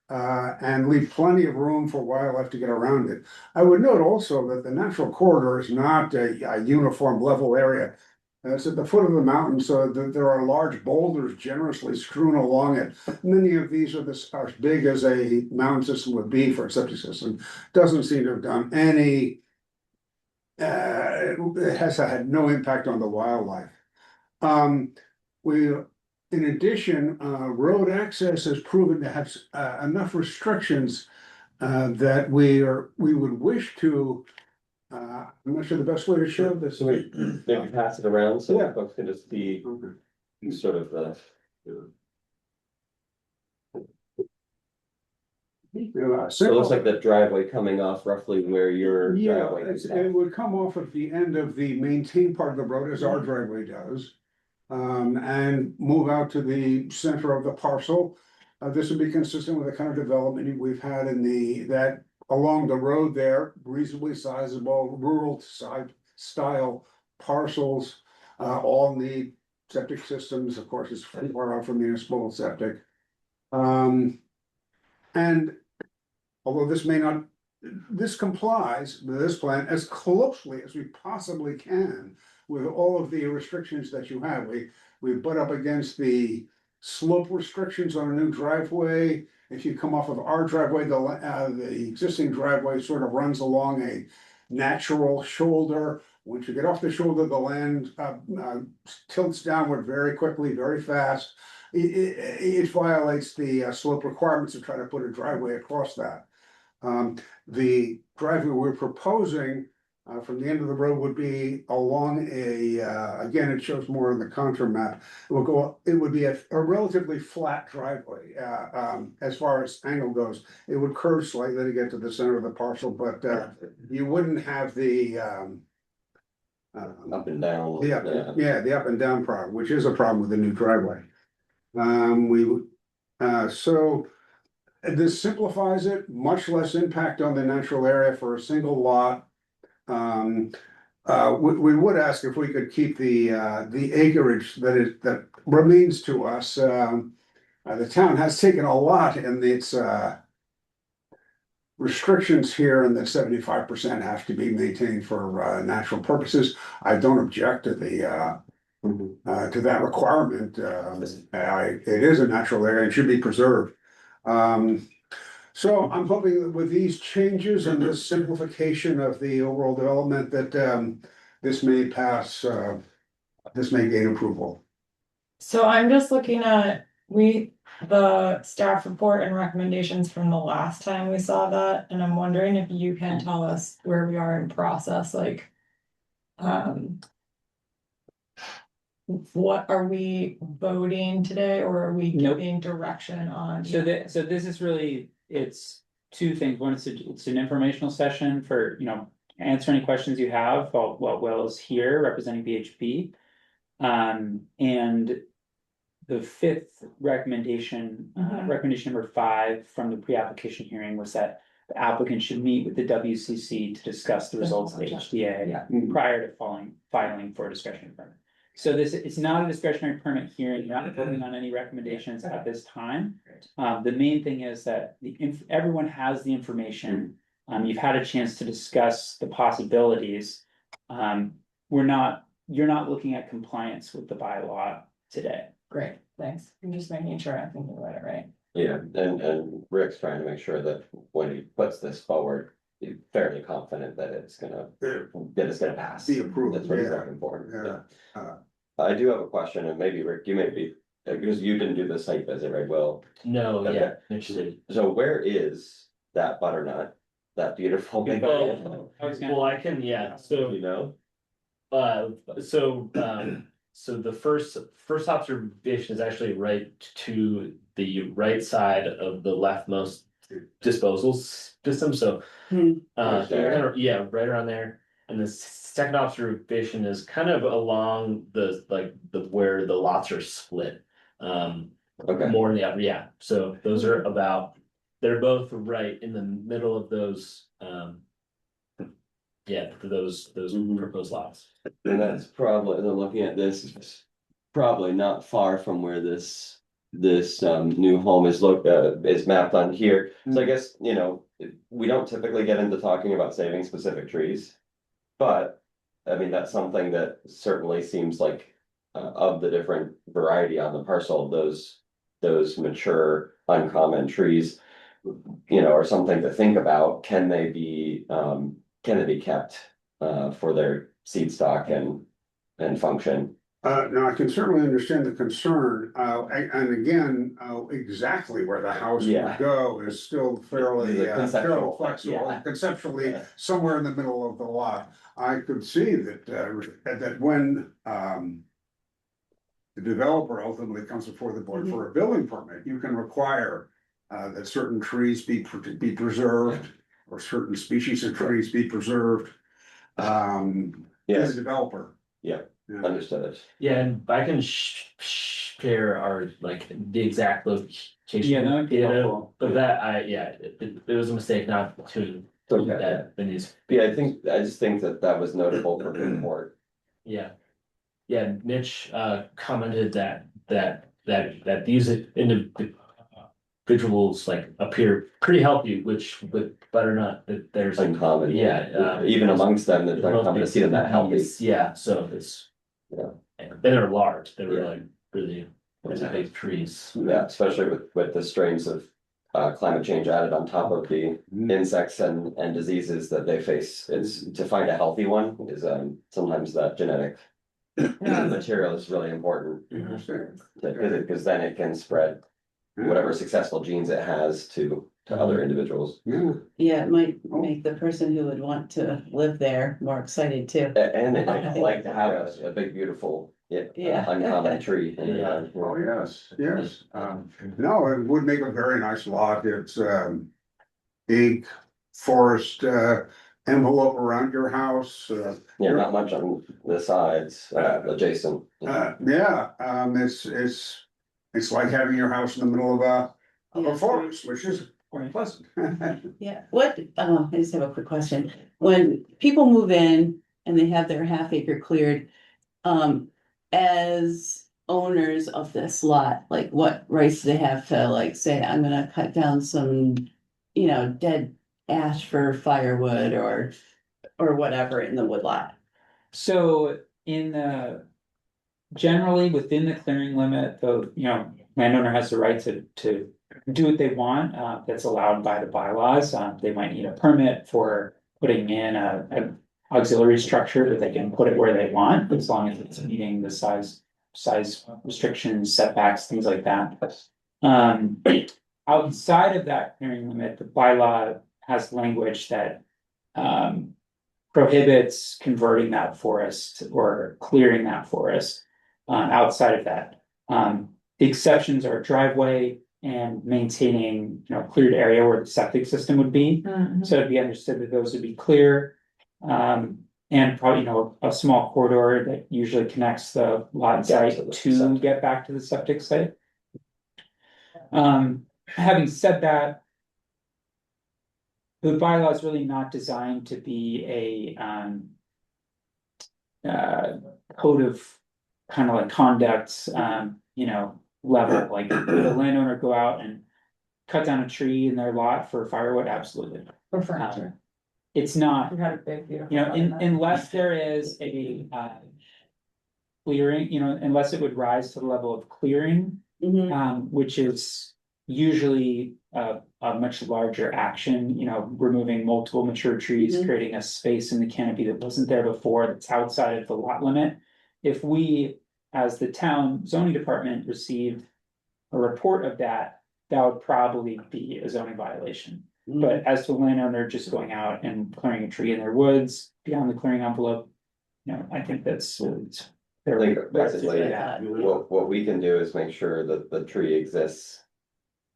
and leave plenty of room for wildlife to get around it. I would note also that the natural corridor is not a uniform level area. It's at the foot of the mountain, so there are large boulders generously strewn along it. Many of these are as big as a mound system would be for a septic system. Doesn't seem to have done any, it has had no impact on the wildlife. In addition, road access has proven to have enough restrictions that we would wish to. I'm not sure the best way to show this. So we maybe pass it around so Yeah. folks can just see Okay. sort of so it looks like the driveway coming off roughly where your Yeah, driveway is. it would come off at the end of the maintained part of the road, as our driveway does. And move out to the center of the parcel. This would be consistent with the kind of development we've had that along the road there, reasonably sizable, rural style parcels. All need septic systems, of course, it's far out from municipal septic. And although this complies with this plan as closely as we possibly can with all of the restrictions that you have. We butt up against the slope restrictions on a new driveway. If you come off of our driveway, the existing driveway sort of runs along a natural shoulder. Once you get off the shoulder, the land tilts downward very quickly, very fast. It violates the slope requirements to try to put a driveway across that. The driveway we're proposing from the end of the road would be along again, it shows more in the contour map. It would be a relatively flat driveway as far as angle goes. It would curve slightly to get to the center of the parcel, but you wouldn't have the Up and down. the up and down problem, which is a problem with the new driveway. So this simplifies it, much less impact on the natural area for a single lot. We would ask if we could keep the acreage that remains to us. The town has taken a lot in its restrictions here, and that 75% have to be maintained for natural purposes. I don't object to that requirement. It is a natural area and should be preserved. So I'm hoping that with these changes and this simplification of the overall development that this may pass, this may gain approval. So I'm just looking at, the staff report and recommendations from the last time we saw that, and I'm wondering if you can tell us where we are in process, like. What are we voting today, or are we Nope. giving direction on? So this is really, it's two things. One, it's an informational session for, answer any questions you have while Will is here representing BHP. And the fifth recommendation, recommendation number 5 from the pre-application hearing was that the applicant should meet with the WCC to discuss the results of the HDA prior to filing for a discretionary permit. So it's not a discretionary permit hearing, you're not voting on any recommendations at this time. The main thing is that everyone has the information. You've had a chance to discuss the possibilities. You're not looking at compliance with the bylaw today. Great, thanks. I'm just making sure I'm thinking about it right. Yeah, and Rick's trying to make sure that when he puts this forward, he's fairly confident that it's gonna pass. Be approved, That's what he's yeah. looking for. Yeah. I do have a question, and maybe Rick, you may be, because you didn't do the site visit, right, Will? No, Okay. yeah, actually. So where is that butternut? That beautiful big. Oh, well, I can, yeah, so. You know? So the first observation is actually right to the right side of the leftmost disposal system, so. Right there. Yeah, right around there, and the second observation is kind of along the where the lots are split. Okay. More in the, yeah, so those are they're both right in the middle of those, yeah, those Mhm. proposed lots. And that's probably, and I'm looking at this, it's probably not far from where this new home is mapped on here. So I guess, we don't typically get into talking about saving specific trees. But, I mean, that's something that certainly seems like, of the different variety on the parcel, those mature uncommon trees. Are something to think about. Can they be kept for their seed stock and function? Now, I can certainly understand the concern, and again, exactly where the house Yeah. would go is still fairly, The conceptual, fairly flexible. yeah. Conceptually, Yeah. somewhere in the middle of the lot. I could see that, that when, the developer ultimately comes before the board for a building permit, you can require, that certain trees be preserved, or certain species of trees be preserved. As Yes, a developer. Yeah. Yeah. understood. Yeah, and I can share our, the exact location. Yeah, that would be data, helpful. But it was a mistake not to Okay. that in these. Yeah, I just think that was notable for the report. Yeah. Yeah, Mitch commented that these individuals appear pretty healthy, which with butternut, that there's Uncommon. yeah, Even amongst them, it's uncommon to see them that healthy. Yeah, so it's. Yeah. And they're large, they were Yeah. really big trees. Yeah, especially with the strains of climate change added on top of the insects and diseases that they face. It's to find a healthy one is sometimes that genetic material is really important. Because then it can spread whatever successful genes it has to other individuals. Yeah. Yeah, it might make the person who would want to live there more excited too. And they like to have a big, beautiful, Yeah. uncommon tree. Yeah. Oh, yes. No, it would make a very nice lot. It's, big forest, envelope around your house. Yeah, not much on the sides, adjacent. It's like having your house in the middle of a Yeah. forest, which is quite pleasant. Yeah, I just have a quick question. When people move in and they have their half acre cleared, as owners of this lot, what rights do they have to say, I'm gonna cut down some, dead ash for firewood or whatever in the woodlot? So generally within the clearing limit, the landowner has the right to do what they want, that's allowed by the bylaws. They might need a permit for putting in a auxiliary structure, but they can put it where they want, as long as it's meeting the size restrictions, setbacks, things like that. Outside of that clearing limit, the bylaw has language that prohibits converting that forest or clearing that forest outside of that. The exceptions are driveway and maintaining, cleared area where the septic system would be. So it'd be understood that those would be clear. And probably, a small corridor that usually connects the lot Get to site the to septic. get back to the septic site. Having said that, the bylaw is really not designed to be a code of kind of like conduct, level, like the landowner go out and cut down a tree in their lot for firewood, absolutely. For furniture. It's not, We had a big, beautiful. one in that. unless there is a clearing, unless it would rise to the level of clearing, which is usually a much larger action, removing multiple mature trees, creating a space in the canopy that wasn't there before, that's outside of the lot limit. If we, as the town zoning department, received a report of that, that would probably be a zoning violation. But as to a landowner just going out and clearing a tree in their woods beyond the clearing envelope, I think that's. I think basically, that. what we can do is make sure that the tree exists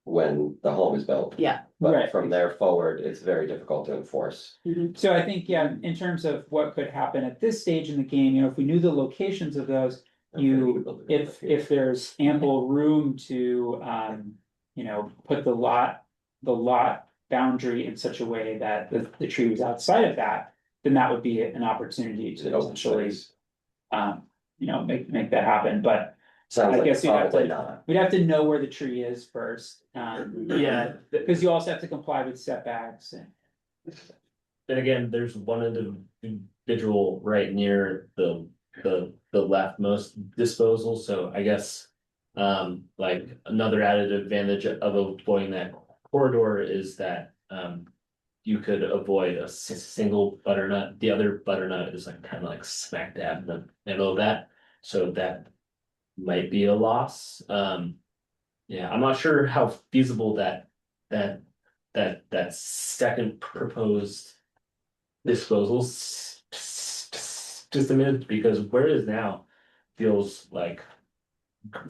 when the home is built. Yeah. But Right. from there forward, it's very difficult to enforce. So I think, in terms of what could happen at this stage in the game, if we knew the locations of those, if there's ample room to, put the lot boundary in such a way that the tree was outside of that, then that would be an opportunity to essentially, make that happen, but Sounds I like guess you'd have probably to- not. we'd have to know where the tree is first. Yeah. Because you also have to comply with setbacks and. Then again, there's one individual right near the leftmost disposal, so I guess. Like another added advantage of avoiding that corridor is that you could avoid a single butternut. The other butternut is like kind of like smack dab in the middle of that, so that might be a loss. Yeah, I'm not sure how feasible that second proposed disposal system is, because where it is now feels like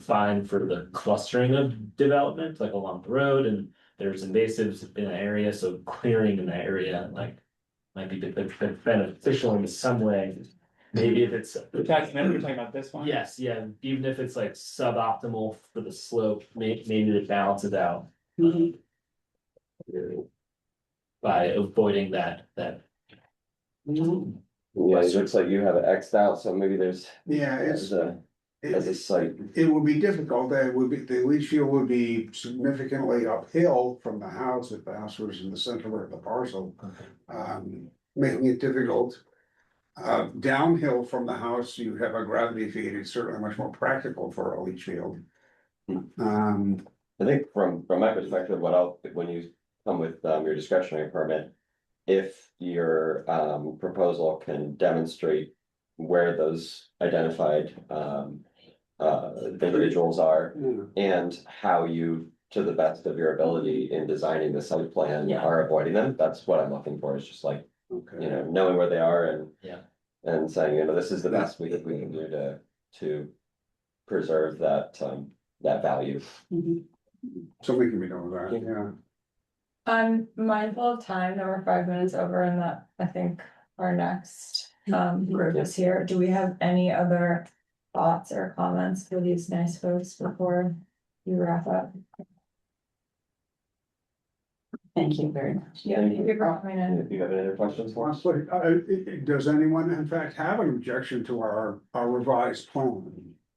fine for the clustering of development, like along the road, and there's invasives in the area, so clearing in that area might be beneficial in some way. Maybe if it's. You're talking about this one? Yes, yeah, even if it's like suboptimal for the slope, maybe to balance it out. By avoiding that. Yeah, it looks like you have it Xed out, so maybe there's, Yeah, as a site. it would be difficult, the leach field would be significantly uphill from the house if the house was in the center of the parcel. Making it difficult. Downhill from the house, you have a gravity feed, it's certainly much more practical for a leach field. I think from my perspective, when you come with your discretionary permit, if your proposal can demonstrate where those identified individuals are and how you, to the best of your ability in designing the site plan, Yeah. are avoiding them, that's what I'm looking for, is just like, Okay. knowing where they are and. Yeah. And saying, this is the best we can do to preserve that value. Something can be done with that, yeah. I'm mindful of time, now we're 5 minutes over and that, I think, our next group is here. Do we have any other thoughts or comments for these nice folks before you wrap up? Thank you very much. Yeah, thank you for coming in. If you have any other questions for us? Does anyone in fact have an objection to our revised plan?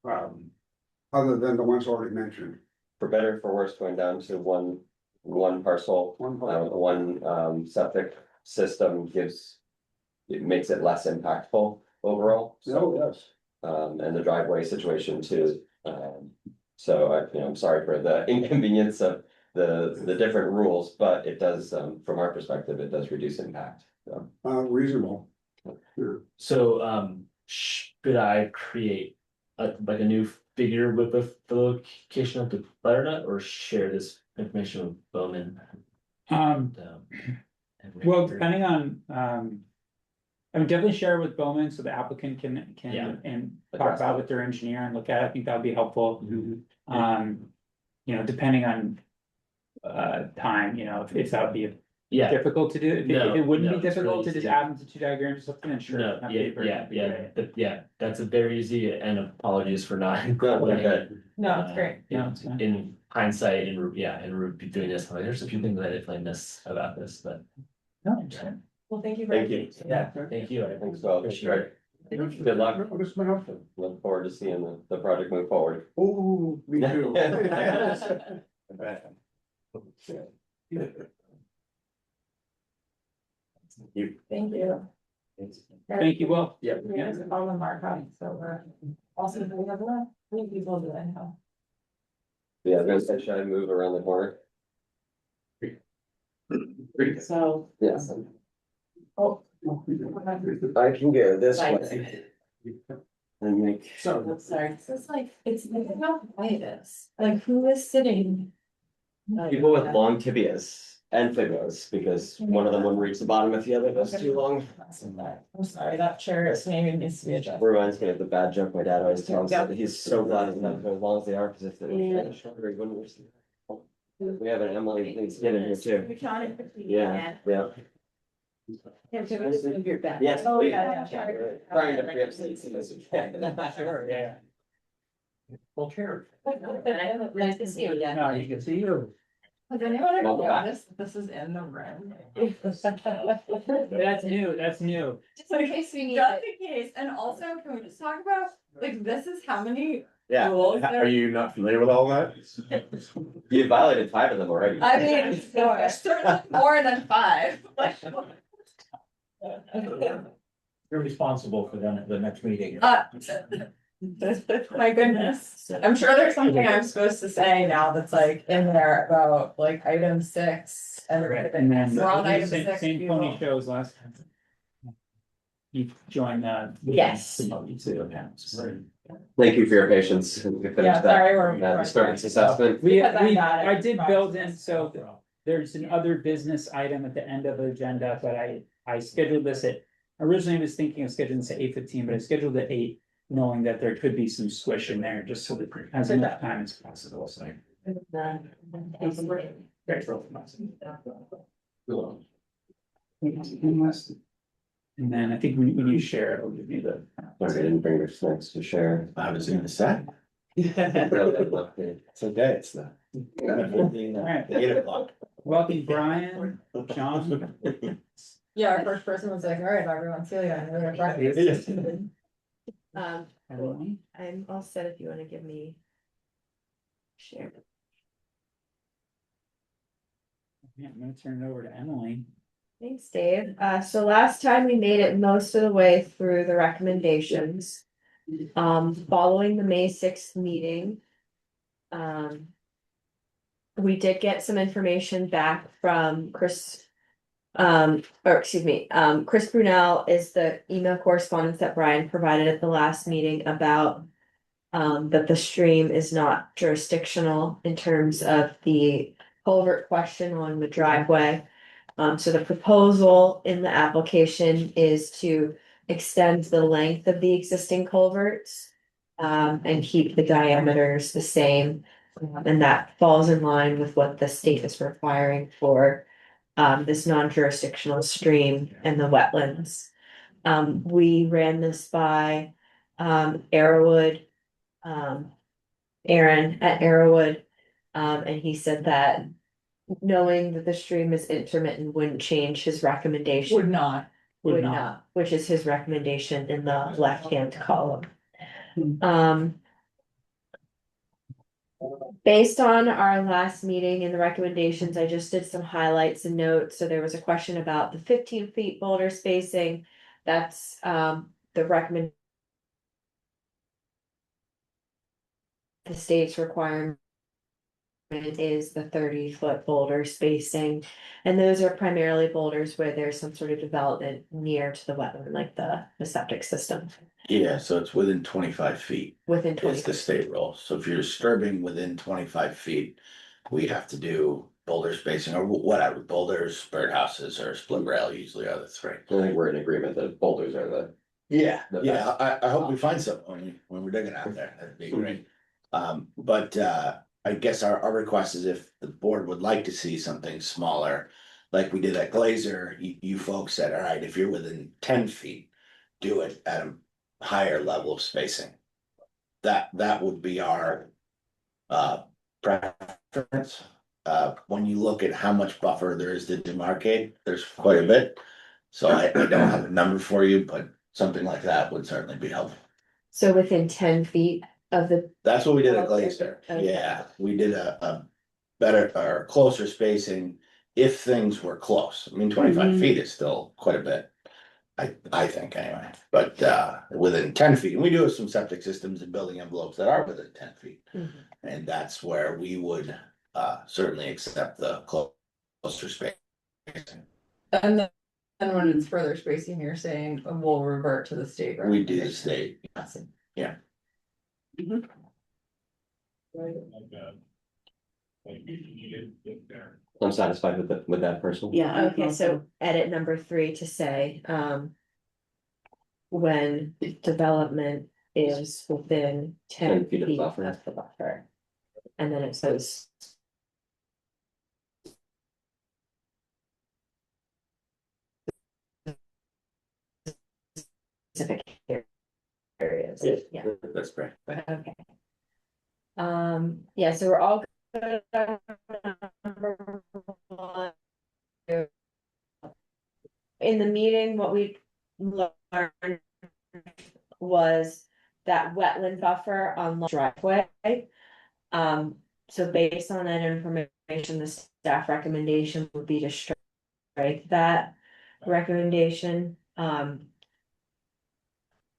Other than the ones already mentioned? For better, for worse, going down to one parcel, one septic system it makes it less impactful overall. So, yes. and the driveway situation too. So I'm sorry for the inconvenience of the different rules, but it does, from our perspective, it does reduce impact. So, Reasonable. So, should I create like a new figure with the location of the butternut or share this information with Bowman? Um, And well, Rick? depending on, I mean, definitely share it with Bowman so the applicant Yeah. can, and talk about it with their engineer and look at it. I think that would be helpful. You know, depending on time, you know, if that would be Yeah, difficult to do, if No, it wouldn't no, be it's really difficult to just easy. add them to two diagrams or something, then sure. no, that'd yeah, be very- yeah, that'd be yeah, great. yeah, that's a very easy, and apologies for not. No, they're good. No, it's great. No, it's fine. In hindsight, in doing this, I'm like, there's a few things that I definitely miss about this, but. No, it's fine. Well, thank you. Thank you. Yeah, thank you. I Thanks, well, appreciate it. Good luck. No, this has been helpful. Look forward to seeing the project move forward. Oh, me too. Thank you. Thank you, Will. Yeah. We have all the markup, so we're also, we have enough, many people do that now. Yeah, I was gonna say, should I move around the corner? So. Yes. Oh. I can go this Right. way. And make. So, Sorry. It's just like, it's like how quiet it is, like who is sitting? People with long tibias and fibulas, because one of them wouldn't reach the bottom if the other was too long. I'm sorry, that chair is maybe needs to be adjusted. Reminds me of the bad joke my dad always tells, that he's so glad it's not as long as they are, because if they were shorter, he wouldn't reach. We have an Emily, please get in here too. Yeah, yeah. Yes. Oh, please. yeah, sure. Trying to free up seats as we can. Sure, yeah. Full chair. Nice to see you again. No, you can see you. Has anyone ever Welcome back. noticed this is in the room? That's new, that's new. Just in case we need just in case, and also, can we just talk about, like, this is how many Yeah, rules are there? you not familiar with all that? You violated 5 of them already. I mean, certainly more than 5, like. You're responsible for them at the next meeting. My goodness, I'm sure there's something I'm supposed to say now that's like in there about like item 6 and everything. And then We're on item same 6. same people. pony shows last time. You joined Yes. You too, yeah. Thank you for your patience. We finished Yeah, sorry, we're. that disturbance assessment. Because I got it. I did build in, so there's an other business item at the end of the agenda, but I scheduled this at. Originally I was thinking of scheduling this at 8:15, but I scheduled it at 8, knowing that there could be some squish in there, just so that as enough time as possible, so. And then I think when you share, it'll give you the. Sorry, I didn't bring your snacks to share. I was in the set. It's It's okay, it's not. Alright, 8 o'clock. welcome Brian, John. Yeah, our first person was like, all right, everyone, see you. And we were breakfast. Everyone. I'm all set if you wanna give me. Share. Yeah, I'm gonna turn it over to Emily. Thanks, Dave. So last time we made it most of the way through the recommendations. Following the May 6th meeting. We did get some information back from Chris. Chris Brunel is the email correspondence that Brian provided at the last meeting about. That the stream is not jurisdictional in terms of the culvert question along the driveway. So the proposal in the application is to extend the length of the existing culverts. And keep the diameters the same, and that falls in line with what the state is requiring for. This non-jurisdictional stream and the wetlands. We ran this by, Arrowwood. Aaron at Arrowwood, and he said that. Knowing that the stream is intermittent wouldn't change his recommendation. Would not. Would not. Which is his recommendation in the left-hand column. Based on our last meeting and the recommendations, I just did some highlights and notes, so there was a question about the 15 feet boulder spacing. That's the recommend. The state's requirement. is the 30-foot boulder spacing. And those are primarily boulders where there's some sort of development near to the wetland, like the septic system Yeah, so it's within 25 feet within is 20. the state rule. So if you're disturbing within 25 feet, we have to do boulder spacing or whatever, boulders, birdhouses, or split rail usually are the three. I think we're in agreement that boulders are the, Yeah, The yeah, best I hope we find some when we're digging out there, that'd be great. But I guess our request is if the board would like to see something smaller. Like we did at Glazer, you folks said, all right, if you're within 10 feet, do it at a higher level of spacing. That would be our preference. When you look at how much buffer there is to demarcate, there's quite a bit. So I don't have a number for you, but something like that would certainly be helpful. So within 10 feet of the, That's what we did at Okay. Glazer. Okay. Yeah, we did a better or closer spacing if things were close. I mean, 25 Mhm. feet is still quite a bit. I think anyway, but within 10 feet, and we do have some septic systems and building envelopes that are within 10 feet. Mhm. And that's where we would certainly accept the closer space. And then when it's further spacing, you're saying we'll revert to the state. We do the recommendation. state. Yeah. I'm satisfied with that personally. Yeah. okay, so edit number 3 to say, when development is within 10 feet of feet buffer. of the buffer. And then it says. Specific areas, yeah, That's great. okay. Yeah, so we're all good on number 1. In the meeting, what we learned was that wetland buffer on the driveway. So based on that information, the staff recommendation would be to strike that recommendation.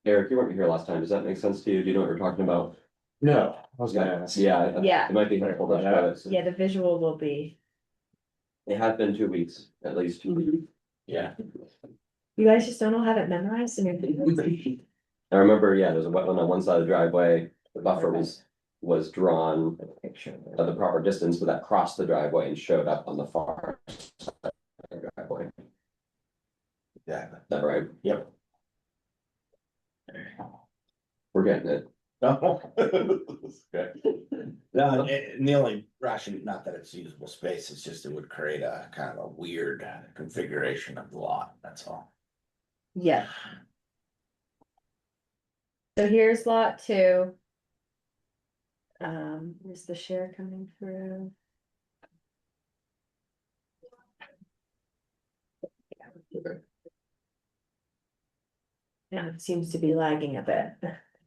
Eric, you weren't here last time. Does that make sense to you? Do you know what we're talking about? No, I was gonna ask. Yeah. Yeah. It might be helpful to show it. Yeah, the visual will be, It has been 2 weeks at least. Yeah. you guys just don't all have it memorized in your. I remember, yeah, there's a wetland on one side of the driveway. The buffer was drawn at the proper distance, but that crossed the driveway and showed up on the far side of the driveway. Exactly. Is that right? Yep. We're getting it. No. No, and the only ration, not that it's usable space, it's just it would create a kind of a weird configuration of the lot, that's all. Yeah. So here's lot 2. Is the share coming through? Yeah, it seems to be lagging a bit.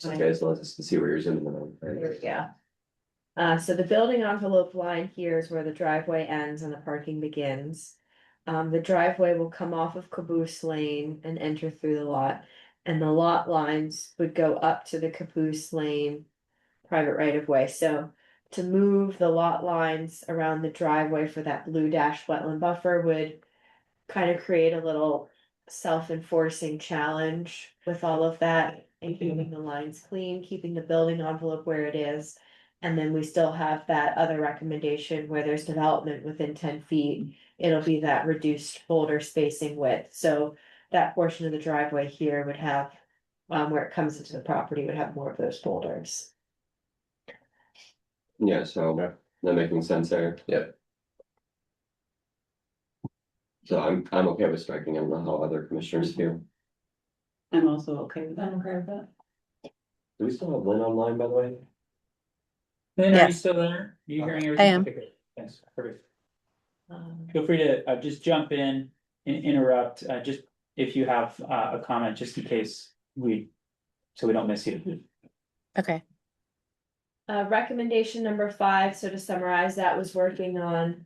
Okay, so let's see where you're zooming in. There we go. So the building envelope line here is where the driveway ends and the parking begins. The driveway will come off of Caboose Lane and enter through the lot. And the lot lines would go up to the Caboose Lane private right of way. So to move the lot lines around the driveway for that blue dash wetland buffer would kind of create a little self-enforcing challenge with all of that and keeping the lines clean, keeping the building envelope where it is. And then we still have that other recommendation where there's development within 10 feet, it'll be that reduced boulder spacing width. So that portion of the driveway here would have, where it comes into the property would have more of those boulders. Yeah, so that making sense there. Yep. So I'm okay with striking. I don't know how other commissioners feel. I'm also okay with that. I'm okay with that. Do we still have Lynn online, by the way? Lynn, are you Yes. still there? Are you hearing everything? I am. Okay, great. Thanks, perfect. Feel free to just jump in and interrupt, just if you have a comment, just in case so we don't miss you. Okay. Recommendation number 5, so to summarize, that was working on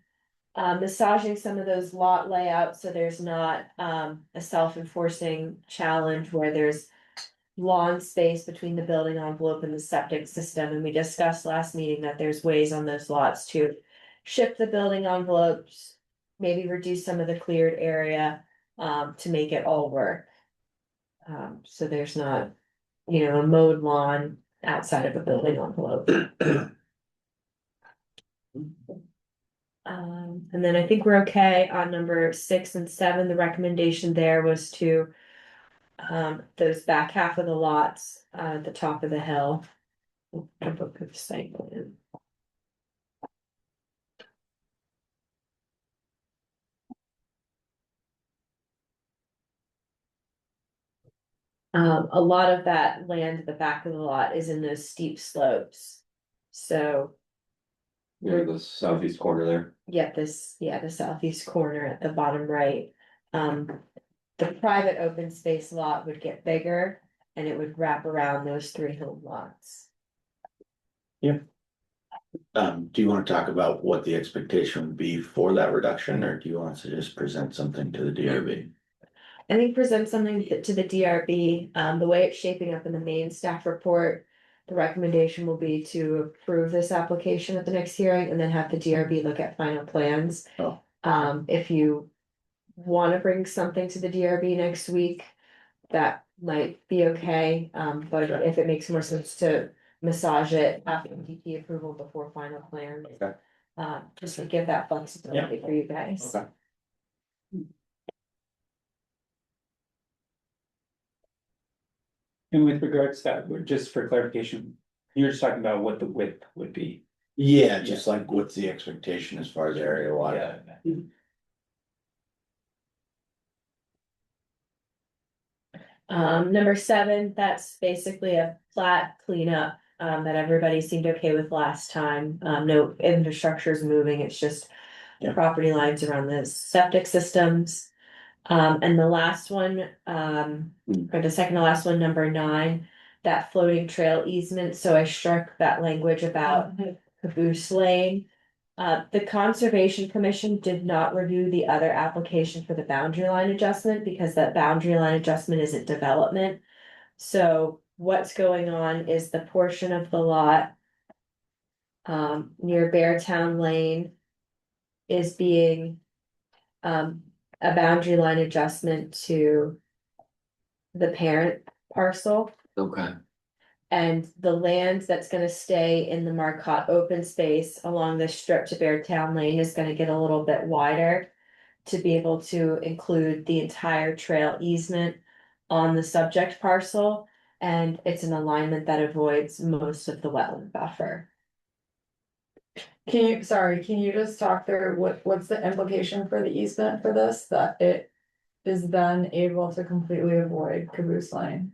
massaging some of those lot layouts, so there's not a self-enforcing challenge where there's lawn space between the building envelope and the septic system, and we discussed last meeting that there's ways on those lots to shift the building envelopes, maybe reduce some of the cleared area, to make it all work. So there's not, a mowed lawn outside of a building envelope. And then I think we're okay on number 6 and 7. The recommendation there was to those back half of the lots, at the top of the hill. I book of site plan. A lot of that land at the back of the lot is in those steep slopes. So, Near the southeast corner there. the southeast corner at the bottom right. The private open space lot would get bigger and it would wrap around those 3 home lots. Do you wanna talk about what the expectation would be for that reduction, or do you want us to just present something to the DRB? I think present something to the DRB, the way it's shaping up in the main staff report. The recommendation will be to approve this application at the next hearing and then have the DRB look at final plans. Oh. If you wanna bring something to the DRB next week, that might be okay, but Okay. if it makes more sense to massage it after DP approval before final plans. Okay. Just to give that flexibility for you guys. Okay. And with regards to that, just for clarification, you're just talking about what the width would be. Yeah, just like what's the expectation as far as area wide? Number 7, that's basically a flat cleanup, that everybody seemed okay with last time. No infrastructure is moving, it's just Yeah. property lines around the septic systems. And the last one, or the second to last one, number 9, that floating trail easement, so I struck that language about Caboose Lane. The Conservation Commission did not review the other application for the boundary line adjustment because that boundary line adjustment isn't development. So what's going on is the portion of the lot near Beartown Lane is being a boundary line adjustment to the parent parcel. Okay. And the land that's gonna stay in the Marcotte open space along this strip to Beartown Lane is gonna get a little bit wider. To be able to include the entire trail easement on the subject parcel. And it's an alignment that avoids most of the wetland buffer. Can you just talk through what's the implication for the easement for this, that it is then able to completely avoid Caboose Lane?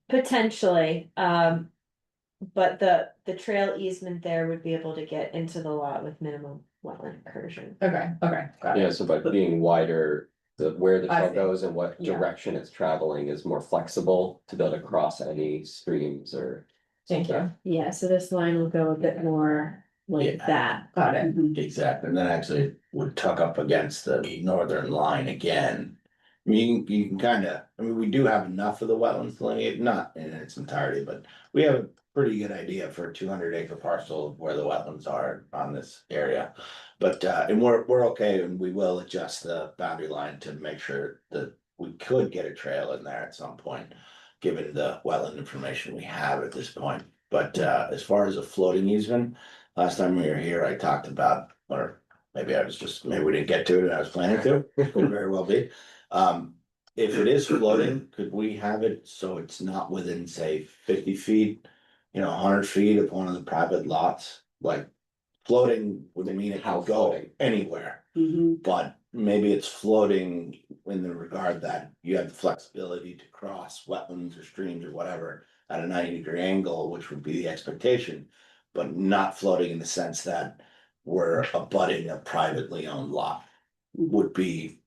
Potentially, but the trail easement there would be able to get into the lot with minimum wetland incursion. Okay, got Yeah, it. so by being wider, where the I trail see. goes and what Yeah. direction it's traveling is more flexible to be able to cross any streams or. Thank you, Yeah, so this line will go a bit more like Yeah. that. got it. Exactly, and then actually would tuck up against the northern line again. I mean, you can kinda, we do have enough of the wetlands delineated, not in its entirety, but we have a pretty good idea for a 200-acre parcel of where the wetlands are on this area. But, and we're okay, and we will adjust the boundary line to make sure that we could get a trail in there at some point, given the wetland information we have at this point. But, as far as a floating easement, last time we were here, I talked about, or maybe we didn't get to it and I was planning to, could very well be. If it is floating, could we have it so it's not within, say, 50 feet, 100 feet of one of the private lots? Like floating would mean it How can go floating? anywhere, Mhm. but maybe it's floating in the regard that you have the flexibility to cross wetlands or streams or whatever at a 90-degree angle, which would be the expectation, but not floating in the sense that we're abutting a privately owned lot would be,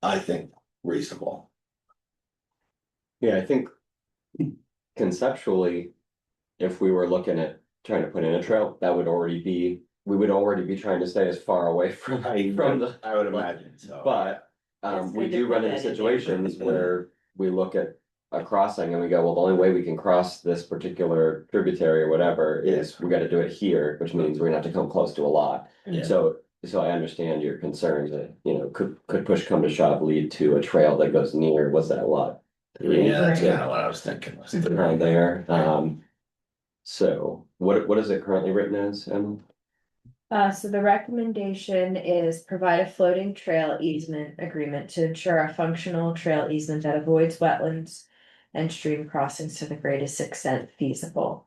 I think, reasonable. Yeah, I think conceptually, if we were looking at trying to put in a trail, that would already be, we would already be trying to stay as far away from the. I would imagine so. But, It's we good to do put run that into in there. situations where we look at a crossing and we go, well, the only way we can cross this particular tributary or whatever is we gotta do it here, which means we're gonna have to come close to a lot. Yeah. So I understand your concerns that, could push come to shove lead to a trail that goes near, was that a lot? Yeah, that's Right. kind of what I was thinking. Around there, so what is it currently written as, Emily? So the recommendation is provide a floating trail easement agreement to ensure a functional trail easement that avoids wetlands and stream crossings to the greatest extent feasible.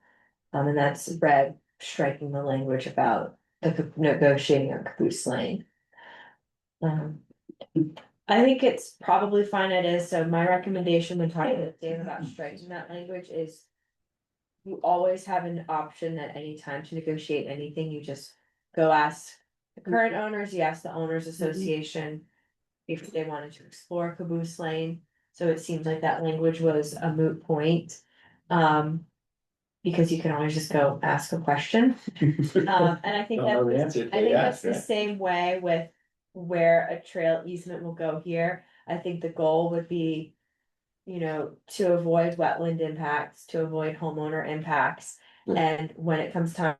And that's read striking the language about the negotiating on Caboose Lane. I think it's probably fine it is, so my recommendation when talking with Dave about striking that language is you always have an option at any time to negotiate anything, you just go ask the current owners, you ask the owners association if they wanted to explore Caboose Lane, so it seems like that language was a moot point. Because you can always just go ask a question. And I think Don't know the that's, answer I till you think that's ask, the right? same way with where a trail easement will go here. I think the goal would be, to avoid wetland impacts, to avoid homeowner impacts. Yeah. And when it comes time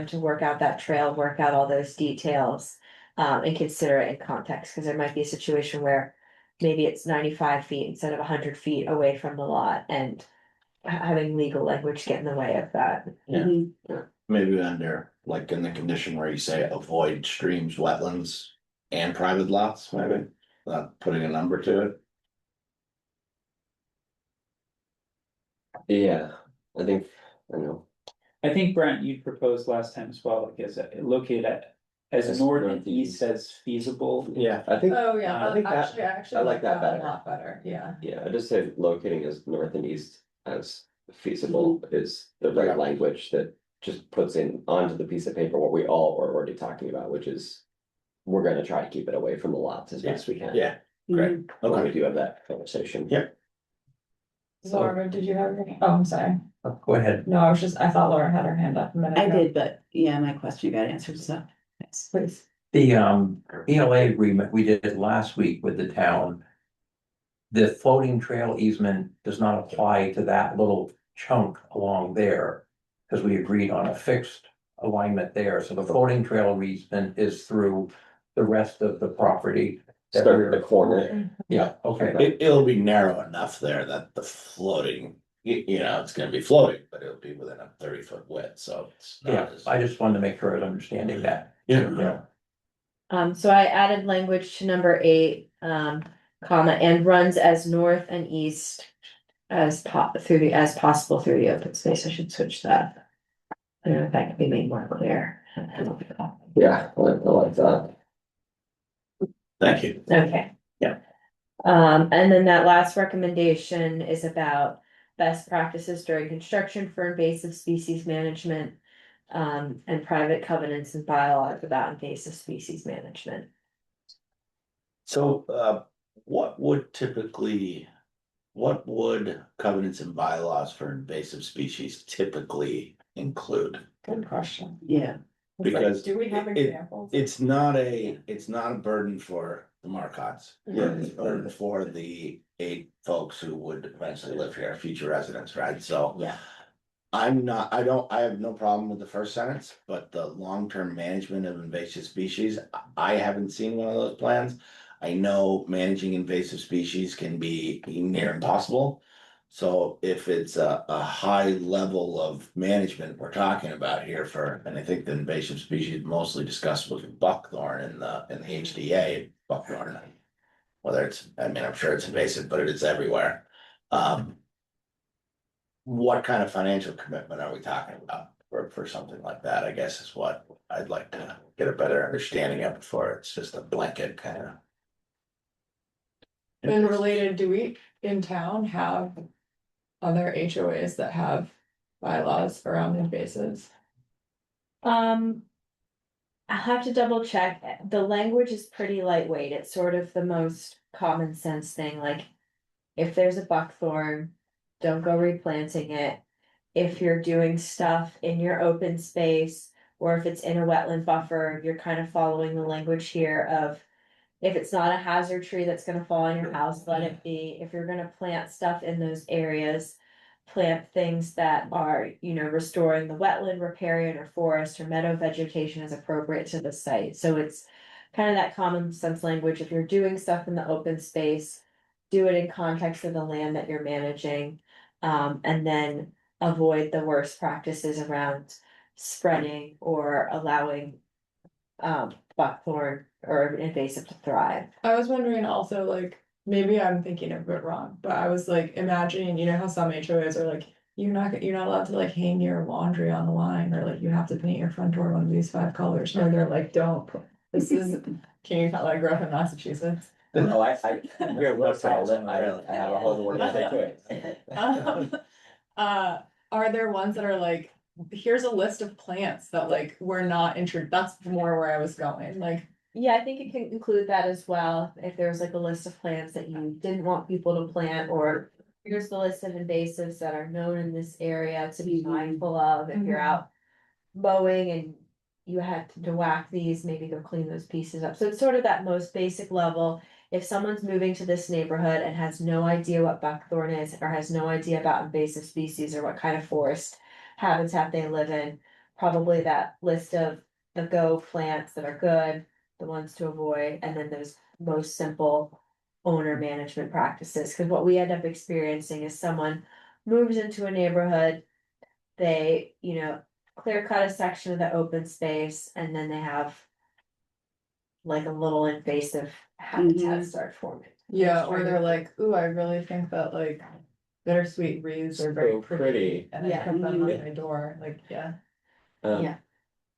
to work out that trail, work out all those details, and consider it in context, because there might be a situation where maybe it's 95 feet instead of 100 feet away from the lot, and having legal language get in the way of that. Yeah. Maybe under, like in the condition where you say avoid streams, wetlands and private lots, maybe, not putting a number to it. Yeah, I think, I know. I think Brent, you proposed last time as well, like located as As north and northeast. east as feasible. Yeah, I think, Oh, yeah, I think that- actually I like that a better. lot better, yeah. yeah, I just say locating as north and east as feasible is the right language that just puts in onto the piece of paper what we all are already talking about, which is we're gonna try to keep it away from the lots as best we can. Yeah, great. When we Okay. do have that conversation. Yeah. Laura, did you have your, oh, I'm sorry, Go ahead. no, I thought Laura had her hand up a minute I ago. did, but yeah, my question got answered, so. Thanks. Please. The ELA agreement we did last week with the town. The floating trail easement does not apply to that little chunk along there. Because we agreed on a fixed alignment there, so the floating trail easement is through the rest of the property. that Start we're- at the corner. Yeah, okay. It'll be narrow enough there that the floating, it's gonna be floating, but it'll be within a 30-foot width, so it's Yeah, not as. I just wanted to make sure I was understanding that. Yeah. So I added language to number 8, comma, and runs as north and east as possible through the open space. I should switch that. I don't know if that can be made more clear. Yeah, I like that. Thank you. Okay. Yeah. And then that last recommendation is about best practices during construction for invasive species management. And private covenants and bylaws about invasive species management. So, what would covenants and bylaws for invasive species typically include? Good question. Yeah, It's like, Because do we have examples? It's not a burden for the Marcotts. Yeah. It's a burden for the 8 folks who would eventually live here, future residents, right? So. Yeah. I have no problem with the first sentence, but the long-term management of invasive species, I haven't seen one of those plans. I know managing invasive species can be near impossible. So if it's a high level of management we're talking about here and I think the invasive species mostly discussed with buckthorn in the HDA, buckthorn. I'm sure it's invasive, but it is everywhere. What kind of financial commitment are we talking about for something like that, I guess is what I'd like to get a better understanding of before it's just a blanket kind of. And related, do we in town have other HOAs that have bylaws around invasives? I'll have to double check. The language is pretty lightweight. It's sort of the most common sense thing, like if there's a buckthorn, don't go replanting it. If you're doing stuff in your open space, or if it's in a wetland buffer, you're kind of following the language here of If it's not a hazard tree that's gonna fall on your house, let it be. If you're gonna plant stuff in those areas. Plant things that are, restoring the wetland, riparian or forest or meadow vegetation as appropriate to the site. So it's kind of that common sense language. If you're doing stuff in the open space, do it in context of the land that you're managing. And then avoid the worst practices around spreading or allowing buckthorn or invasive to thrive. I was wondering also, like, maybe I'm thinking of it wrong, but I was like imagining, how some HOAs are like, you're not allowed to like hang your laundry on the line, or like you have to paint your front door one of these 5 colors, or they're like, this is, can you tell I grew up in Massachusetts? Oh, you're most I have a whole word to say to it. Are there ones that are like, here's a list of plants that like we're not that's more where I was going, like. Yeah, I think it can include that as well, if there's like a list of plants that you didn't want people to plant, or here's the list of invasives that are known in this area to be mindful of, if you're out mowing and you had to whack these, maybe go clean those pieces up. So it's sort of that most basic level. If someone's moving to this neighborhood and has no idea what buckthorn is, or has no idea about invasive species or what kind of forest habitat they live in, probably that list of the go plants that are good, the ones to avoid, and then those most simple owner management practices. Because what we end up experiencing is someone moves into a neighborhood, they, clear cut a section of the open space, and then they have like a little invasive habitat start forming. Yeah, or they're like, ooh, I really think that like bittersweet reeds are very So pretty, pretty. and I Yeah. put them on my door, like, yeah. Yeah.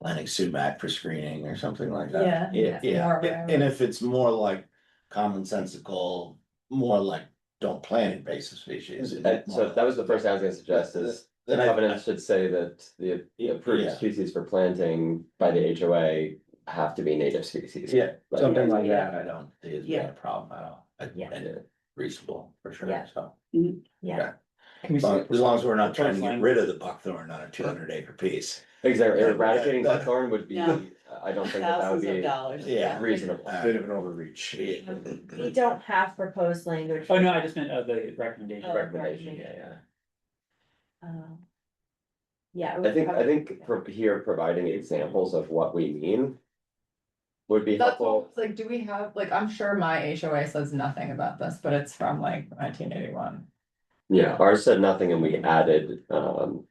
Planting sumac for screening or something like that. Yeah, Yeah, more yeah, around. and if it's more like commonsensical, more like don't plant invasive species. So that was the first thing I was gonna suggest is the Then I- covenant should say that the approved Yeah. species for planting by the HOA have to be native species. Yeah, Like, something like that, I don't see as being Yeah. a problem at all. Yeah. And reasonable for sure, Yeah. so. Yeah. Can we As see long, the as long as we're not trying to proposed get rid of the buckthorn on a 200-acre piece. Exactly, Yeah. eradicating buckthorn would be, No. I don't think that would Thousands of be dollars. Yeah. reasonable. Bit of an overreach. We don't have proposed language. Oh, no, I just meant the recommendation. Oh, Recommendation, yeah. Yeah. it I would think probably- providing examples of what we mean would be That's helpful. what, it's like, do we have, like, I'm sure my HOA says nothing about this, but it's from like 1981. Yeah, ours said nothing and we added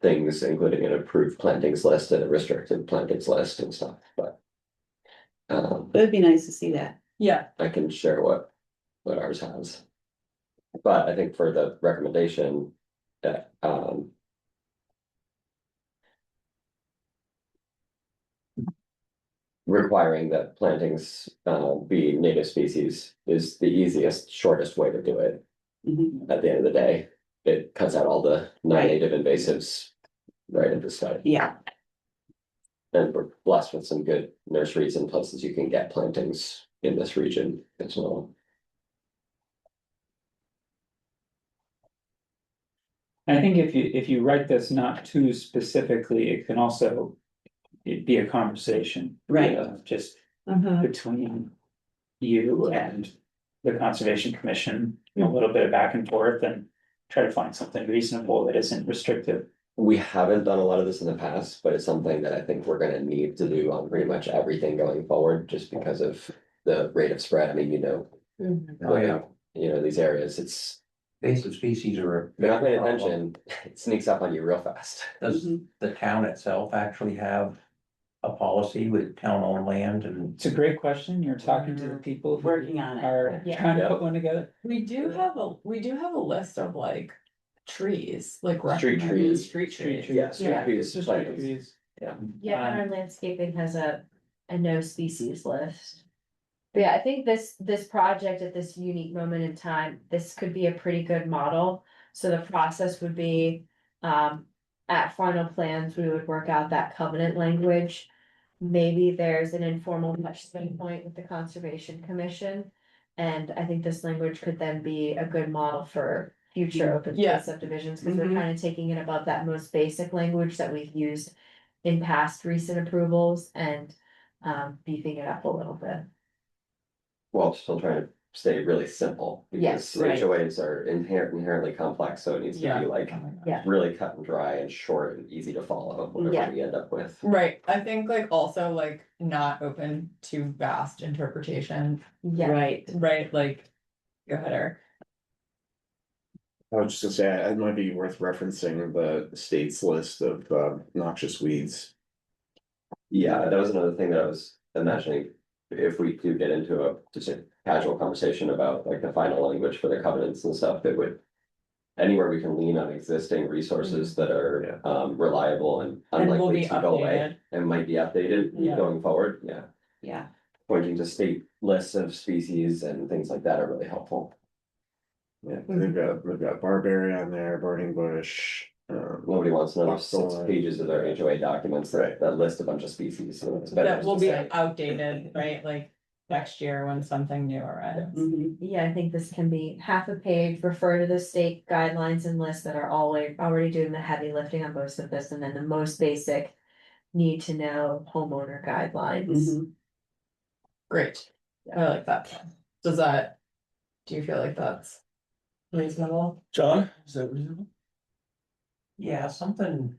things, including an approved plantings list and a restricted plantings list and stuff, but. It would be nice to see that. Yeah, I can share what ours has. But I think for the recommendation that requiring that plantings be native species is the easiest, shortest way to do it. Mhm. At the end of the day, it cuts out all the non-native invasives right at the start. Yeah, And we're blessed with some good nurseries and places you can get plantings in this region as well. I think if you write this not too specifically, it can also be a conversation. Right. Just Mhm. between you and the Conservation Commission, a little bit of back and forth and try to find something reasonable that isn't restrictive. We haven't done a lot of this in the past, but it's something that I think we're gonna need to do on pretty much everything going forward, just because of the rate of spread. I mean, Oh, yeah. These areas, it's, Invasive species are. if you're not paying attention, it sneaks up on you real fast. Does Mhm. the town itself actually have a policy with town-owned land and? It's a great question. You're talking to the people who Working on it. are Yeah. trying to Yeah. put one together. We do have a list of like trees, like Street recommended trees. street trees. Yes. Yeah. trees, Just plantings. trees. Yeah, Um, and our landscaping has a no species list. But yeah, I think this project at this unique moment in time, this could be a pretty good model. So the process would be, at final plans, we would work out that covenant language. Maybe there's an informal touchstone point with the Conservation Commission. And I think this language could then be a good model for future open Yeah. space subdivisions, because we're Mhm. kind of taking it above that most basic language that we've used in past recent approvals and beefing it up a little bit. Well, still trying to stay really simple. Yes, Because right. HOAs are inherently complex, so it needs to Yeah. be like Yeah. really cut and dry and short and easy to follow, Yeah. whatever we end up with. Right, I think like also like not open to vast interpretation, Yeah, Right. right, like. Go ahead, Eric. I was just gonna say, it might be worth referencing the state's list of noxious weeds. Yeah, that was another thing that I was imagining, if we do get into just a casual conversation about like the final language for the covenants and stuff, it would. Anywhere we can lean on existing resources that are reliable and will unlikely be to go away updated. and might be updated Yeah. going forward, yeah. Yeah. Pointing to state lists of species and things like that are really helpful. Yeah, they've got barberry on there, burning bush. Nobody wants another 6 Buckthorn. pages of their HOA documents that list a bunch of species, so it's better. That just will to be say- outdated, right, like next year when something new arrives. Mhm. yeah, I think this can be half a page, refer to the state guidelines and lists that are already doing the heavy lifting on most of this, and then the most basic. Need to know homeowner guidelines. Mhm. Great, I like that. Does that, do you feel like that's reasonable? John, is that reasonable? Yeah, something,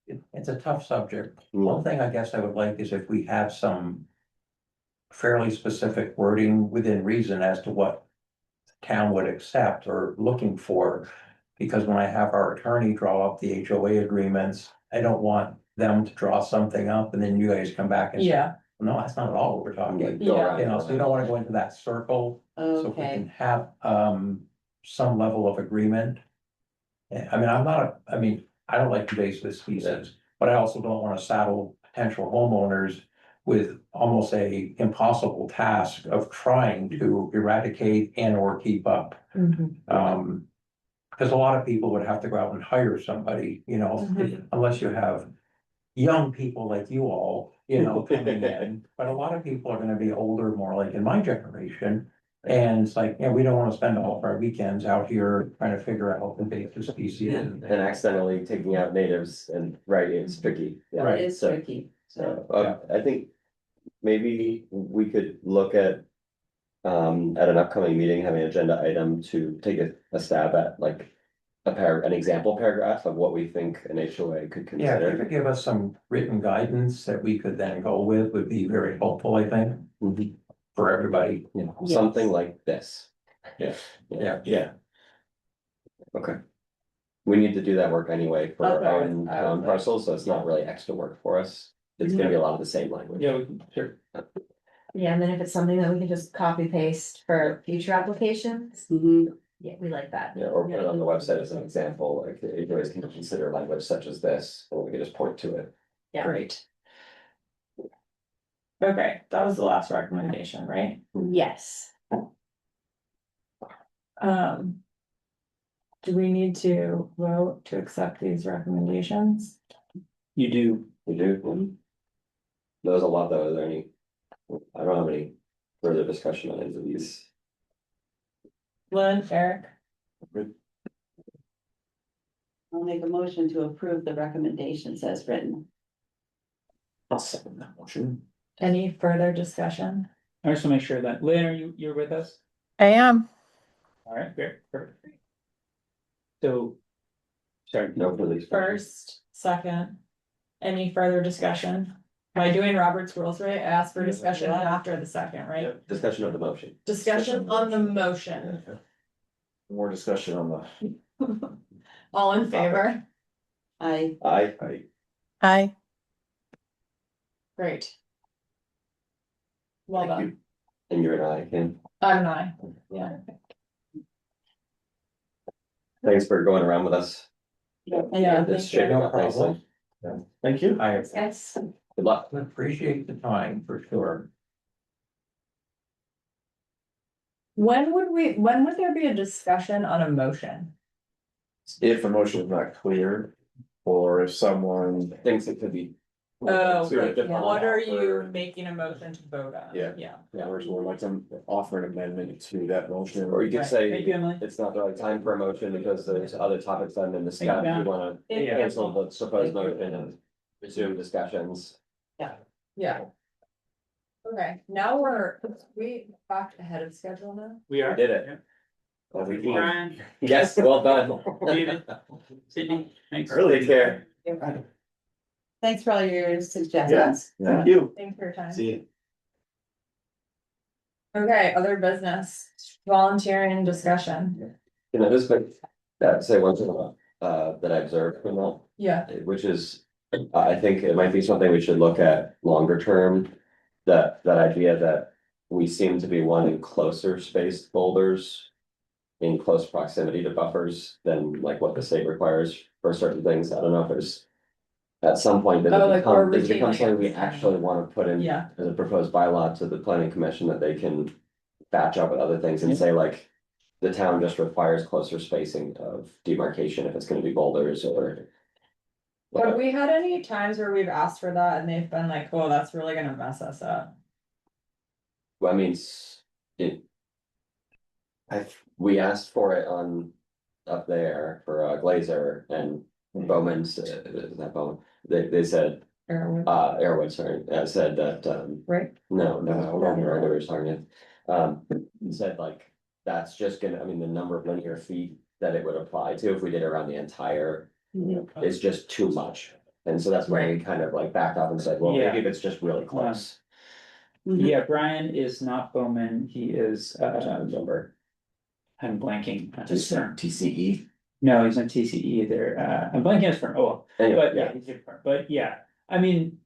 it's a tough subject. One thing I guess I would like is if we have some fairly specific wording within reason as to what the town would accept or looking for. Because when I have our attorney draw up the HOA agreements, I don't want them to draw something up and then you guys come back and say, Yeah, no, that's not at all what we're talking about. Go Yeah. around You and know, so you don't wanna go into that circle. So if we Okay. can have some level of agreement. I mean, I don't like invasive species, but I also don't wanna saddle potential homeowners with almost a impossible task of trying to eradicate and or keep up. Cause a lot of people would have to go out and hire somebody, you know, unless you have young people like you all, you know, coming in. But a lot of people are gonna be older, more like in my generation. And it's like, we don't wanna spend all of our weekends out here trying to figure out invasive species. And accidentally taking out natives and, right, it's tricky. Yeah. Right. It is So- tricky. So, I think maybe we could look at an upcoming meeting, having an agenda item to take a stab at like an example paragraph of what we think an HOA could Yeah, if you consider. could give us some written guidance that we could then go with would be very helpful, I think, Mhm. for everybody. You know, Yes. something like this. Yeah. Yeah. Yeah, Okay. We need to do that work anyway for our Okay, own I was like- parcels, so it's not really extra work for us. It's gonna be a lot of the same language. Yeah, we can, sure. Yeah, and then if it's something that we can just copy paste for future applications, Mhm. yeah, we like that. Yeah, or put it on the website as an example, like the HOAs can consider language such as this, and we can just point to it. Yeah. great. Okay, that was the last recommendation, right? Yes. Do we need to vote to accept these recommendations? You do. We do. There was a lot though, is there any? I don't have any further discussion on any of these. Lynn, Eric, I'll make a motion to approve the recommendations as written. I'll second that motion. any further discussion? I just wanna make sure that, Lynn, you're with us? I am. All right, great, perfect. So. Sorry. No further. First, second, any further discussion? Am I doing Robert's rules right? I asked for discussion after the second, right? Discussion of the motion. Discussion on the motion, More discussion on the. all in favor? I, Hi. Great. Well Thank you. done, And you're an I, Ken. I'm an aye, yeah. Thanks for going around with us. Yeah, It's thank you. shaping No up nicely. problem. Thank you. I Yes. Good luck. appreciate the time for sure. When would there be a discussion on a motion? If a motion is not clear, or if someone. Thinks it could be. Oh, It's gonna like, depend on what are offer. you making a motion to vote on? Yeah. Yeah. Or like some offer an amendment to that motion. Or you could Right. say, Thank you, Emily. it's not the right time for a motion because there's other topics that have been discussed, Matt. you wanna Yeah. cancel the proposed motion and resume discussions. Yeah, Okay, we back ahead of schedule now? We are. Did it. Well, we can- Brian, Yes, well done. David, Sydney, thanks. Early care. Thanks for all your suggestions. Thank you. Thanks for your time. See you. Okay, other business, volunteering discussion. You know, just like, say one thing, that I observed from that. Yeah. Which is, I think it might be something we should look at longer term. That idea that we seem to be wanting closer spaced boulders. In close proximity to buffers than like what the state requires for certain things. I don't know if there's. At some point, does Oh, it like, or become, does it become routinely. something we actually wanna put in? Yeah. As a proposed bylaw to the planning commission that they can batch up with other things and say like. The town just requires closer spacing of demarcation if it's gonna be boulders or. Have we had any times where we've asked for that and they've been like, oh, that's really gonna mess us up? Well, I mean, it. We asked for it on, up there for Glazer and Bowman's, is that Bowman? They said, Or, Airwood, sorry, said that, right? no, right, they were talking it. Said like, that's just gonna, I mean, the number of linear feet that it would apply to if we did around the entire. Is just too much, and so that's why we kind of like backed off and said, well, Yeah. maybe if it's just really close. Yeah, Brian is not Bowman, he is, Number. I'm blanking. TCE. No, he's not TCE either, I'm blanking his firm, Anyway, but yeah, he's different, but yeah, I mean.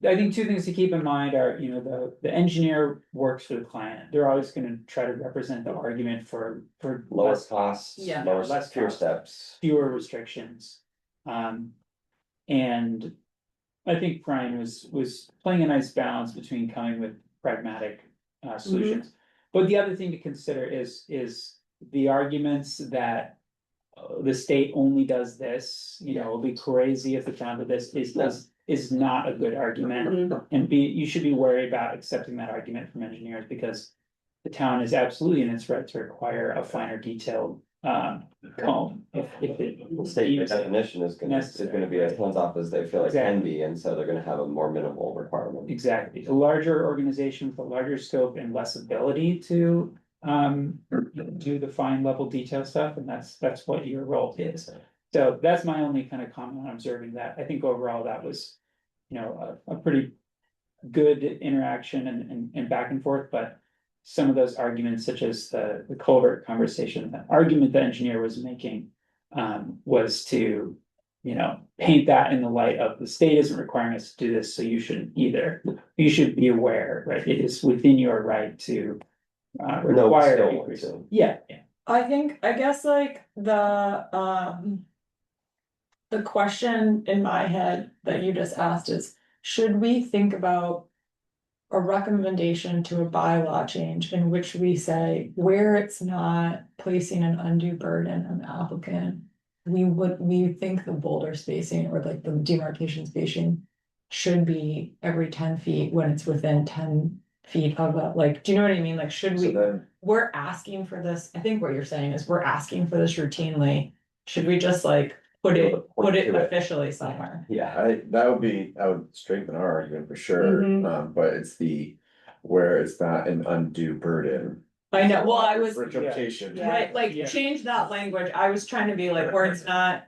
I think two things to keep in mind are, you know, the engineer works for the client, they're always gonna try to represent the argument for Lower less, costs, Yeah. lower, Less fewer cost. steps. fewer restrictions. And I think Brian was playing a nice balance between coming with pragmatic solutions. But the other thing to consider is the arguments that the state only does this, you know, it'll be crazy if the town did this, is not a good argument. And you should be worried about accepting that argument from engineers, because the town is absolutely in its right to require a finer detailed comb if it. The state deems it definition is gonna be as hands off as they feel it can be, and so they're gonna have a more minimal requirement. Exactly, a larger organization with a larger scope and less ability to do the fine level detail stuff, and that's what your role is. So that's my only kind of comment on observing that. I think overall that was, you know, a pretty good interaction and back and forth, but some of those arguments, such as the culvert conversation, the argument the engineer was making was to, you know, paint that in the light of the state isn't requiring us to do this, so you shouldn't either. You should be aware, right? It is within your right to require. still increase. want to. Yeah, I guess like the question in my head that you just asked is, should we think about a recommendation to a bylaw change in which we say where it's not placing an undue burden on the applicant? We think the boulder spacing or like the demarcation spacing should be every 10 feet when it's within 10 feet of a, like, do you know what I mean? Like, should we, we're asking for this, I think what you're saying is we're asking for this routinely. Should we just like put it officially somewhere? Yeah, I would strengthen our argument for sure, but it's where it's not an undue burden. I know, well, I was. For interpretation. Right, like Yeah. change that language. I was trying to be like where it's not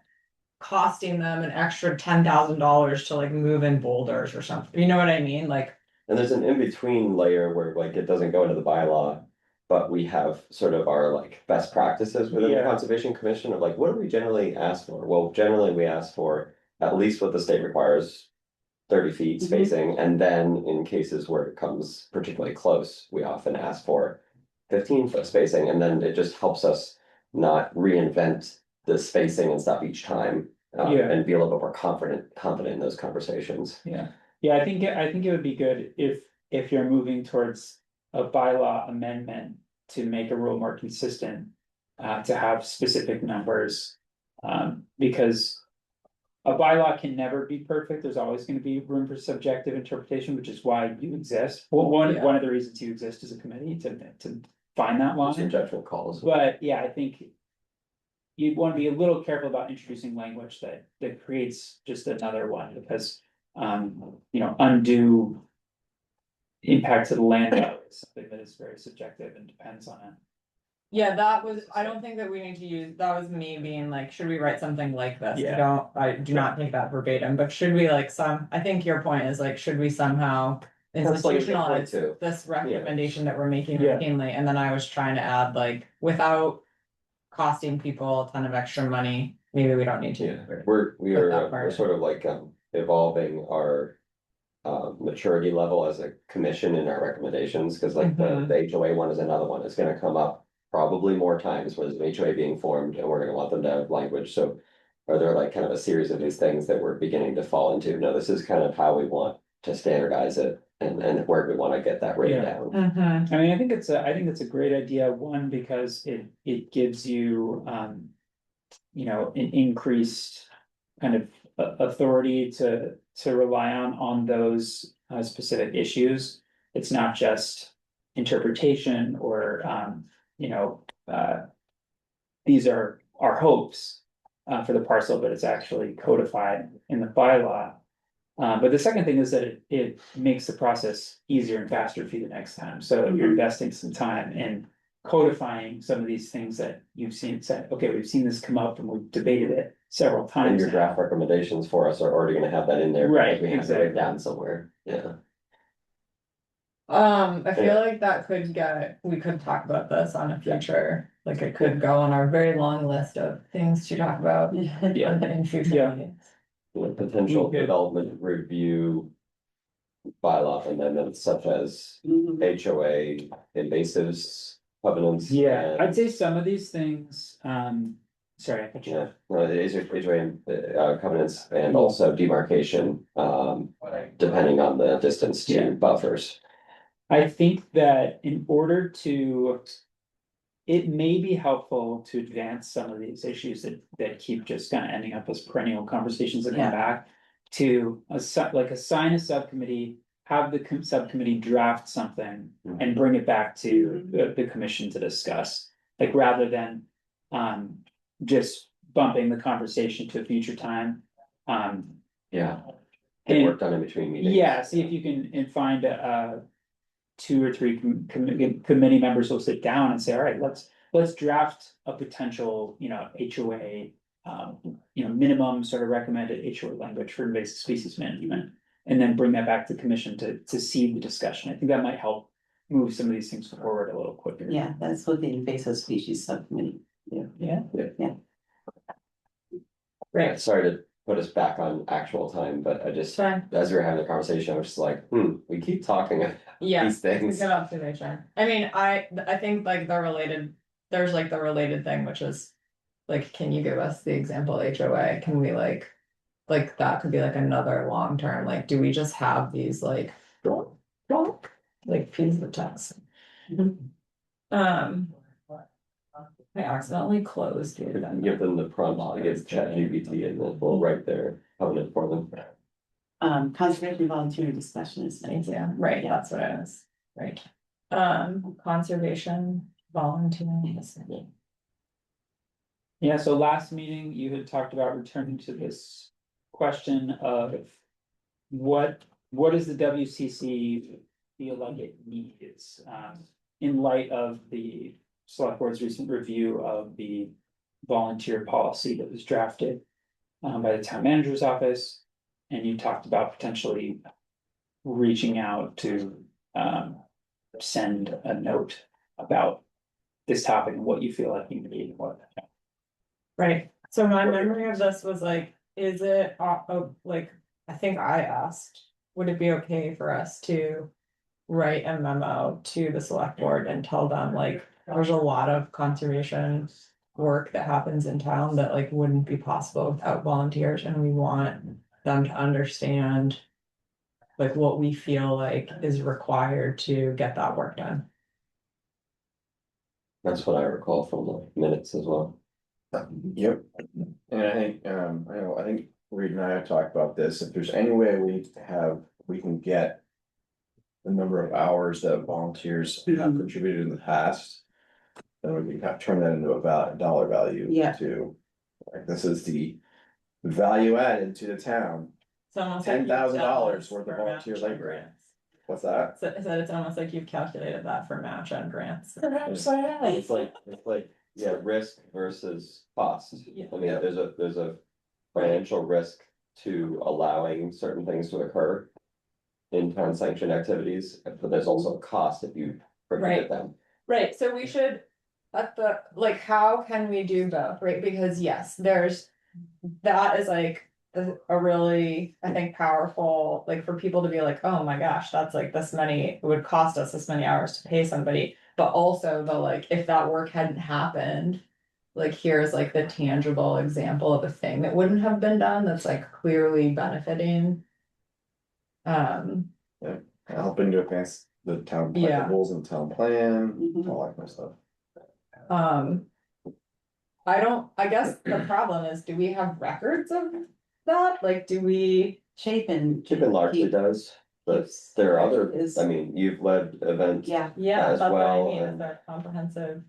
costing them an extra $10,000 to like move in boulders or something. You know what I mean? Like, and there's an in-between layer where like it doesn't go into the bylaw. But we have sort of our like best practices within the Yeah. Conservation Commission of like, what do we generally ask for? Well, generally we ask for at least what the state requires. 30 feet spacing, and then in cases where it comes particularly close, we often ask for 15-foot spacing, and then it just helps us not reinvent the spacing and stuff each time. Yeah. And be a little bit more confident in those conversations. Yeah, I think it would be good if you're moving towards a bylaw amendment to make a rule more consistent. To have specific numbers, because a bylaw can never be perfect, there's always gonna be room for subjective interpretation, which is why you exist. Well, one of the reasons you exist as a committee to find that Some line, judgment calls. but yeah, I think. You'd wanna be a little careful about introducing language that creates just another one, because, you know, undue. impact to the land is something that is very subjective and depends on it. Yeah, that was, I don't think that we need to use, that was me being like, should we write something like this? Yeah. I do not take that verbatim, but should we like I think your point is like, should we somehow That's like a good point institutionalize too. this recommendation that we're making Yeah. routinely? And then I was trying to add like, without costing people a ton of extra money, maybe we don't need to. We Put that are, part we're in. sort of like, evolving our. Maturity level as a commission in our recommendations, because like the HOA one is another one, it's gonna come up. Probably more times with an HOA being formed, and we're gonna want them to have language, so. Are there like kind of a series of these things that we're beginning to fall into? No, this is kind of how we want to standardize it, and where we wanna get that rate Yeah. down. I mean, I think it's a great idea, one, because it gives you, you know, an increased kind of authority to rely on those specific issues. It's not just interpretation or, you know, these are our hopes for the parcel, but it's actually codified in the bylaw. But the second thing is that it makes the process easier and faster for you the next time. So if you're investing some time in codifying some of these things that you've seen, said, okay, we've seen this come up and we've debated it several And times. your now. draft recommendations for us are already gonna have that in there. Right, because we have to write exactly. down somewhere, yeah. I feel like that we could talk about this on a future, like it could go on our very long list of things to talk about Yeah. in future Yeah. meetings. With potential Okay. development review. Bylaw amendments such as HOA invasives, covenants. Yeah, and- I'd say some of these things, sorry, I cut you Yeah, off. no, the HOA covenants and also demarcation, depending on the distance Yeah. to buffers. I think that in order to. It may be helpful to advance some of these issues that keep just kind of ending up as perennial conversations that Yeah. come back. To assign a subcommittee, have the subcommittee draft something and bring it back to the commission to discuss. Like rather than just bumping the conversation to a future time. Yeah. Get And- work done in between meetings. Yeah, see if you can find two or three committee members will sit down and say, all right, let's draft a potential, you know, HOA. You know, minimum sort of recommended HOA language for invasive species management. And then bring that back to the commission to see the discussion. I think that might help move some of these things forward a little quicker. Yeah, that's what the invasive species subcommittee. Yeah. Right, sorry to put us back on actual time, but I just, Fine. as we were having the conversation, I was just like, we keep talking about Yeah, these things. good observation. I mean, I think like there's like the related thing, which is. Like, can you give us the example HOA? Can we like that could be like another long term, like, do we just have these like pieces of text? I accidentally closed You it. can give them the prompt to give ChatGPT and then we'll write their covenant for them. Conservation volunteer discussion is nice. Yeah, right, that's what it is, right. Conservation volunteering. Yeah, so last meeting, you had talked about returning to this question of. What does the WCC feel like it needs, in light of the select board's recent review of the volunteer policy that was drafted. By the town manager's office, and you talked about potentially reaching out to, send a note about this topic and what you feel like you need and what. Right, so my memory of this was like, is it, like, I think I asked, would it be okay for us to write a memo to the select board and tell them like, there's a lot of conservation work that happens in town that like wouldn't be possible without volunteers, and we want them to understand like what we feel like is required to get that work done. That's what I recall from the minutes as well. Yep, and I think, I think Reed and I have talked about this, if there's any way we can get. The number of hours that volunteers have contributed in the past. Then we can kind of turn that into a dollar value. Yeah. To, like, this is the value added to the town, It's almost like $10,000 you've done this worth of for volunteer matching labor. grants. What's that? So, it's almost like you've calculated that for match and grants. It's like, yeah, risk versus cost. Yeah. I mean, there's a financial risk to allowing certain things to occur in town sanctioned activities, but there's also a cost if you prohibit them. Right, so we should, at the, like, how can we do both, right? Because yes, that is like a really, I think, powerful, like for people to be like, oh my gosh, that's like this many, it would cost us this many hours to pay somebody. But also the like, if that work hadn't happened, like here's like the tangible example of a thing that wouldn't have been done that's like clearly benefiting. Helping to advance the town Yeah. goals and town plan, Mhm. all that kind of stuff. I guess the problem is, do we have records of that? Like, do we? Chapin. Chapin largely does, but there are other, I mean, you've led events. Yeah. Yeah, As that's what I well, mean, is and- there comprehensive?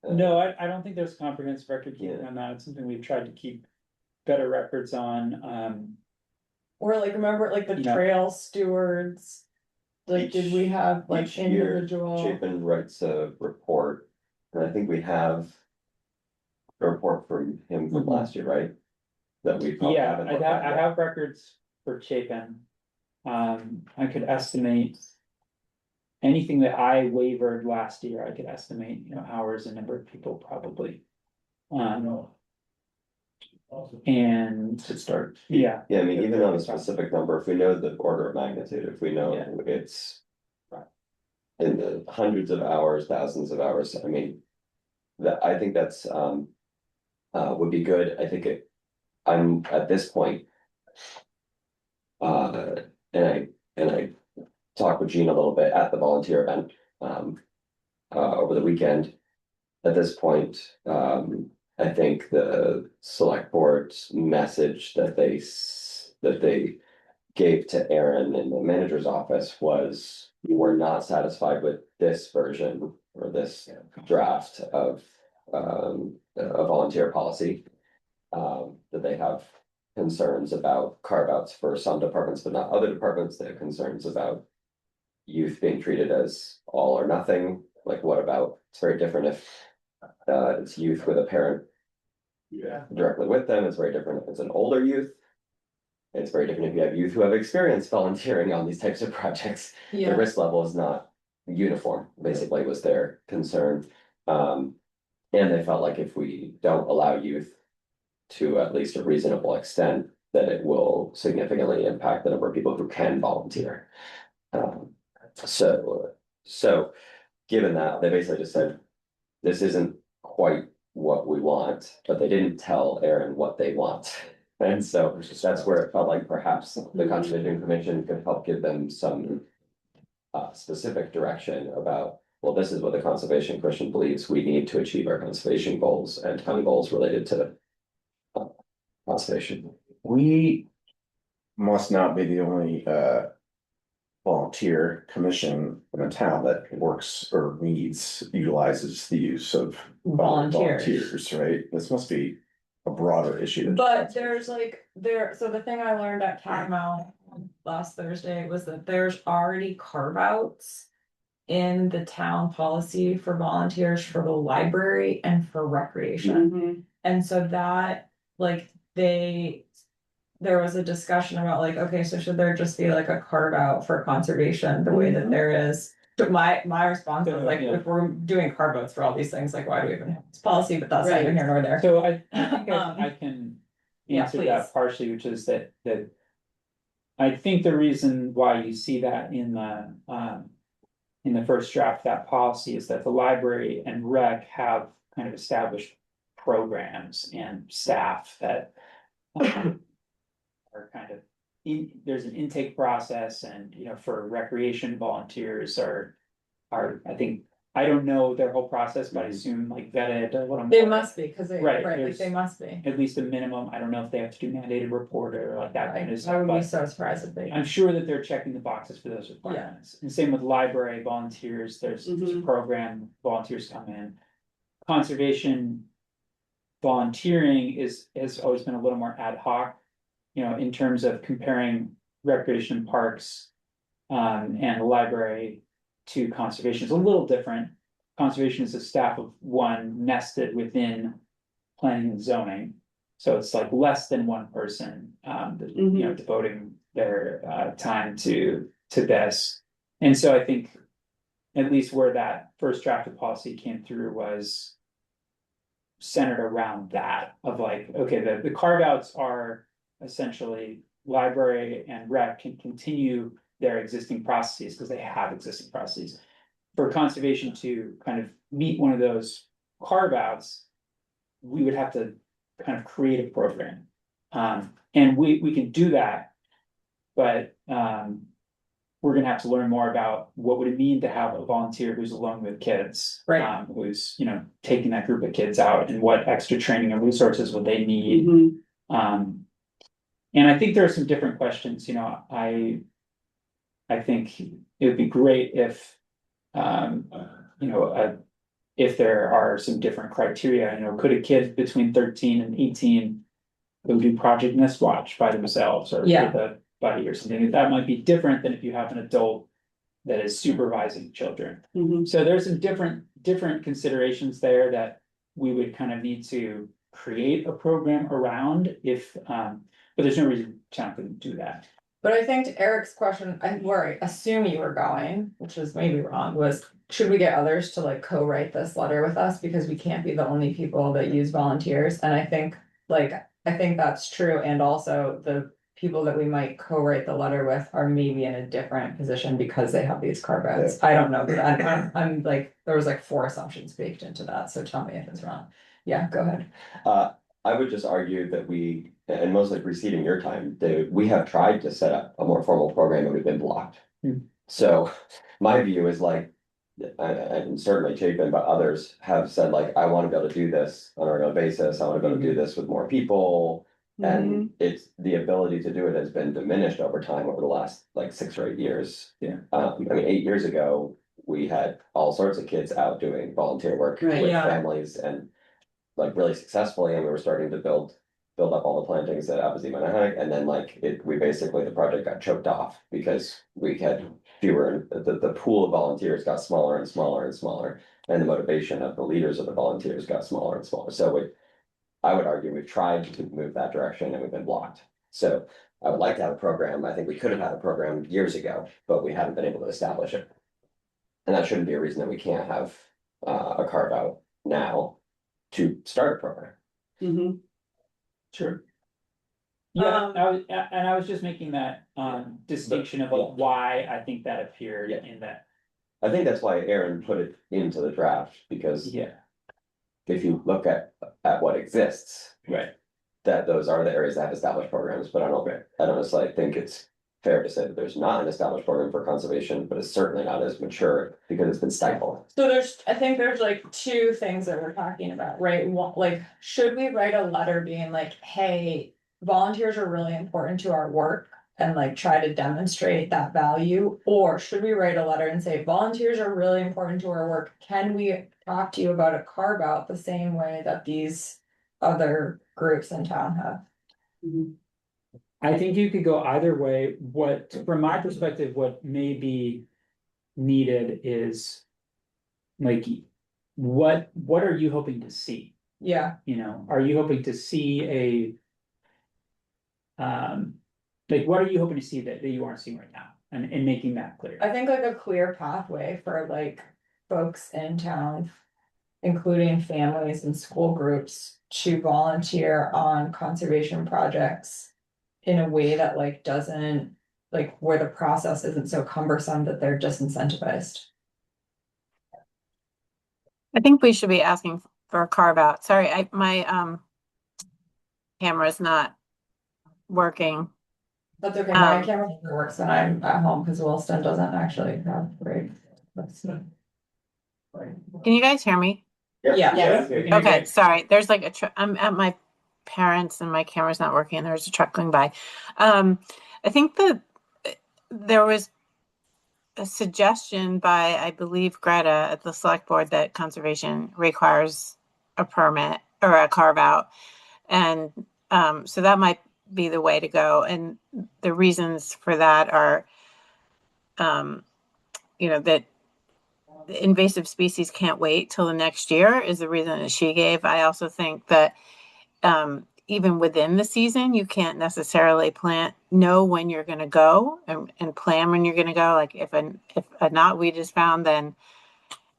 No, I don't think there's comprehensive record keeping on that. It's something we've tried to keep better records on. Or like, remember, like the Yeah. trail stewards? Like, did we have like Each year, individual? Chapin writes a report, and I think we have a report from him from Mhm. last year, right? That we probably Yeah, haven't I looked have, at I yet. have records for Chapin. I could estimate. Anything that I wavered last year, I could estimate, hours and number of people probably. And To start. yeah, Yeah, I mean, even on a specific number, if we know the order of magnitude, if we know Yeah. it's. In the hundreds of hours, thousands of hours, I mean. I think that's would be good, I think I'm at this point. And I talked with Gene a little bit at the volunteer event, over the weekend. At this point, I think the select board's message that they gave to Aaron in the manager's office was, we're not satisfied with this version or this draft of a volunteer policy. That they have concerns about carve outs for some departments, but not other departments. They have concerns about youth being treated as all or nothing. Like, what about, it's very different if it's youth with a parent directly with them. It's very different if it's an older youth. It's very different if you have youth who have experience volunteering on these types of projects. The risk level is not uniform, basically, was their concern. And they felt like if we don't allow youth to at least a reasonable extent, that it will significantly impact the number of people who can volunteer. So given that, they basically just said, this isn't quite what we want, but they didn't tell Aaron what they want. And so that's where it felt like perhaps the Conservation Commission could help give them some specific direction about, well, this is what the Conservation Commission believes we need to achieve our conservation goals and town goals related to conservation. We must not be the only volunteer commission in a town that works or utilizes the use of volunteers, right? This must be a broader issue. But there's like, so the thing I learned at Catamount last Thursday was that there's already carve outs in the town policy for volunteers for the library and for recreation. Mhm. And so that, like, there was a discussion about like, okay, so should there just be like a carve out for conservation the way that there is? But my response was like, Yeah. if we're doing carve outs for all these things, like, why do we even have this policy? But that's neither Right. here nor there. so I think I can Yeah, answer please. that partially, which is that. I think the reason why you see that in the first draft of that policy is that the library and rec have kind of established programs and staff that are kind of there's an intake process, and for recreation volunteers are I think, I don't know their whole process, but I assume like vetted or what I'm. They must be, cause Right, like there's- they must be. At least a minimum. I don't know if they have to do mandated report or like that kind of I stuff, would be but so surprised if they. I'm sure that they're checking the boxes for those requirements. And same with library volunteers, there's a Mhm. program, volunteers come in. Conservation volunteering has always been a little more ad hoc, in terms of comparing recreation parks. and the library to conservation is a little different. Conservation is a staff of one nested within planning and zoning. So it's like less than one person, devoting their time to this. And so I think at least where that first draft of policy came through was centered around that of like, okay, the carve outs are essentially library and rec can continue their existing processes because they have existing processes. For conservation to kind of meet one of those carve outs, we would have to kind of create a program. And we can do that, but we're gonna have to learn more about what would it mean to have a volunteer who's alone with kids. Right. Who's, taking that group of kids out and what extra training and resources would they need. And I think there are some different questions, I think it would be great if, if there are some different criteria, could a kid between 13 and 18 go do Project Nest Watch by themselves or with a buddy or something? That might be different than if you have an adult that is supervising children. So there's some different considerations there that we would kind of need to create a program around but there's no reason town couldn't do that. But I think to Eric's question, where I assume you were going, which is maybe wrong, was should we get others to like co-write this letter with us because we can't be the only people that use volunteers? And I think that's true. And also the people that we might co-write the letter with are maybe in a different position because they have these carve outs. I don't know, but I'm like, there was like 4 assumptions baked into that. So tell me if it's wrong. Yeah, go ahead. I would just argue that and mostly preceding your time, we have tried to set up a more formal program and we've been blocked. So my view is like, and certainly Chapin, but others have said like, I want to be able to do this on a regular basis. I want to be able to do this with more people. And it's the ability to do it has been diminished over time over the last like 6 or 8 years. Yeah. 8 years ago, we had all sorts of kids out doing volunteer work with families and like really successfully, and we were starting to build up all the plantings at Apazima, and then the project got choked off because we had fewer, the pool of volunteers got smaller and smaller and smaller, and the motivation of the leaders of the volunteers got smaller and smaller. So I would argue we've tried to move that direction and we've been blocked. So I would like to have a program. I think we could have had a program years ago, but we haven't been able to establish it. And that shouldn't be a reason that we can't have a carve out now to start a program. Sure. Yeah, I was just making that distinction of like why I think that appeared in that. I think that's why Aaron put it into the draft, because if you look at what exists, that those are the areas that have established programs, but I don't necessarily think it's fair to say that there's not an established program for conservation, but it's certainly not as mature because it's been stifled. So I think there's like 2 things that we're talking about, right? One, like, should we write a letter being like, hey, volunteers are really important to our work and like try to demonstrate that value? Or should we write a letter and say, volunteers are really important to our work. Can we talk to you about a carve out the same way that these other groups in town have? I think you could go either way. From my perspective, what may be needed is like, what are you hoping to see? Yeah. Are you hoping to see what are you hoping to see that you aren't seeing right now? And making that clear. I think like a clear pathway for like folks in town, including families and school groups, to volunteer on conservation projects in a way that like doesn't, like where the process isn't so cumbersome that they're disincentivized. I think we should be asking for a carve out. Sorry, my camera's not working. That's okay, my camera never works when I'm at home because Williston doesn't actually have great. Can you guys hear me? Yeah. Okay, sorry. There's like I'm at my parents and my camera's not working and there's a truck going by. I think that there was a suggestion by, I believe, Greta at the select board that conservation requires a permit or a carve out. And so that might be the way to go. And the reasons for that are you know, that the invasive species can't wait till the next year is the reason that she gave. I also think that even within the season, you can't necessarily know when you're going to go and plan when you're going to go. Like if a knotweed is found, then,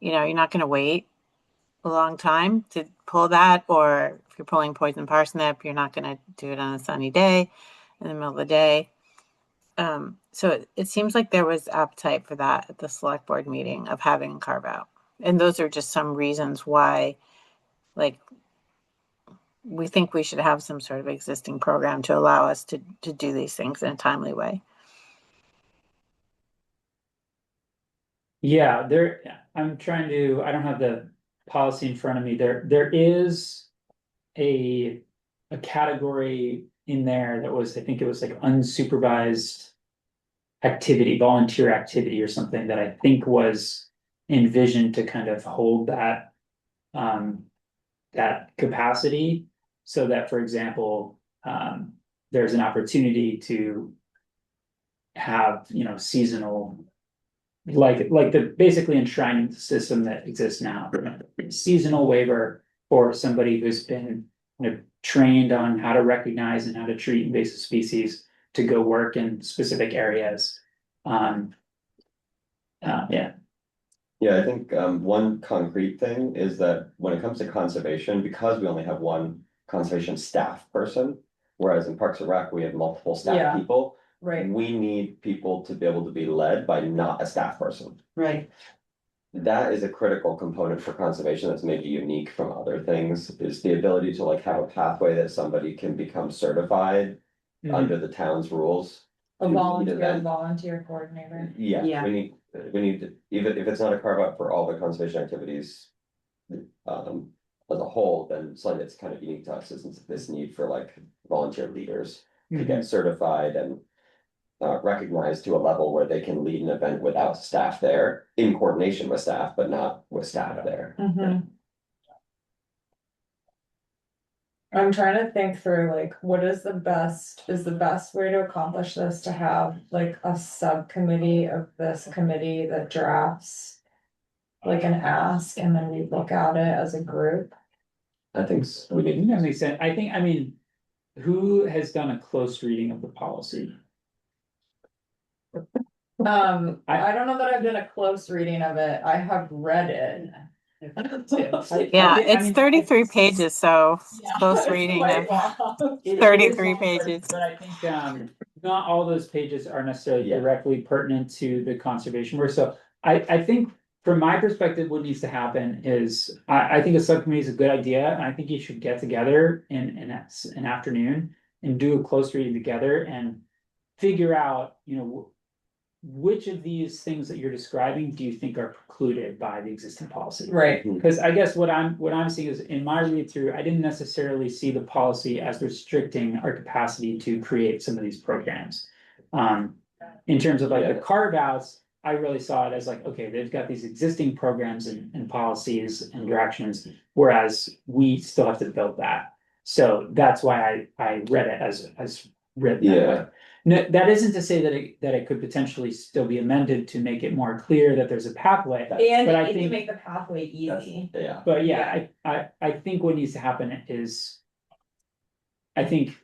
you know, you're not going to wait a long time to pull that. Or if you're pulling poison parsnip, you're not going to do it on a sunny day in the middle of the day. So it seems like there was appetite for that at the select board meeting of having a carve out. And those are just some reasons why, like, we think we should have some sort of existing program to allow us to do these things in a timely way. Yeah, I'm trying to, I don't have the policy in front of me. There is a category in there that was, I think it was like unsupervised activity, volunteer activity or something that I think was envisioned to kind of hold that that capacity, so that, for example, there's an opportunity to have, you know, seasonal, like the basically enshrining system that exists now, seasonal waiver for somebody who's been kind of trained on how to recognize and how to treat invasive species to go work in specific areas. Yeah. Yeah, I think one concrete thing is that when it comes to conservation, because we only have one conservation staff person, whereas in Parks and Rec, we have multiple Yeah. staff people, Right, we need people to be able to be led by not a staff person. Right. That is a critical component for conservation that's maybe unique from other things, is the ability to like have a pathway that somebody can become certified under the town's rules. a to lead event. volunteer coordinator. Yeah, Yeah. we need, to even if it's not a carve out for all the conservation activities. As a whole, then slightly it's kind of unique to us, isn't this need for like volunteer leaders to get certified and. Recognized to a level where they can lead an event without staff there, in coordination with staff, but not with staff there. I'm trying to think through like, what is the best way to accomplish this, to have like a subcommittee of this committee that drafts. Like an ask, and then we look at it as a group. I think we I think need, that makes sense. I mean, who has done a close reading of the policy? I don't know that I've done a close reading of it, I have read it. Yeah, I it's mean, 33 pages, so Yeah, close it's reading quite of long. It is 33 long, pages. But I think not all those pages are necessarily Yeah. directly pertinent to the conservation work. So I think from my perspective, what needs to happen is I think a subcommittee is a good idea. And I think you should get together in an afternoon and do a close reading together and figure out, you know, which of these things that you're describing do you think are precluded by the existing policy? Right, Because I guess what I'm seeing is in my read through, I didn't necessarily see the policy as restricting our capacity to create some of these programs. In terms of like the carve outs, I really saw it as like, okay, they've got these existing programs and policies and directions, whereas we still have to build that. So that's why I read it as written that way. No, that isn't to say that it could potentially still be amended to make it more clear that there's a pathway. and But I to think, make the pathway easy. yeah, but yeah, I think what needs to happen is. I think,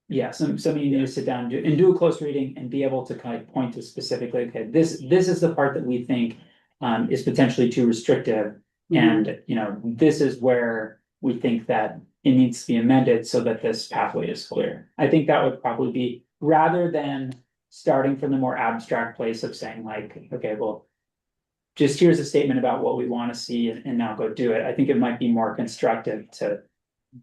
yeah, somebody need to sit down and do a close reading and be able to kind of point to specifically, okay, this is the part that we think is potentially too restrictive. And, you know, this is where we think that it needs to be amended so that this pathway is clear. I think that would probably be, rather than starting from the more abstract place of saying like, okay, well, just here's a statement about what we want to see and now go do it. I think it might be more constructive to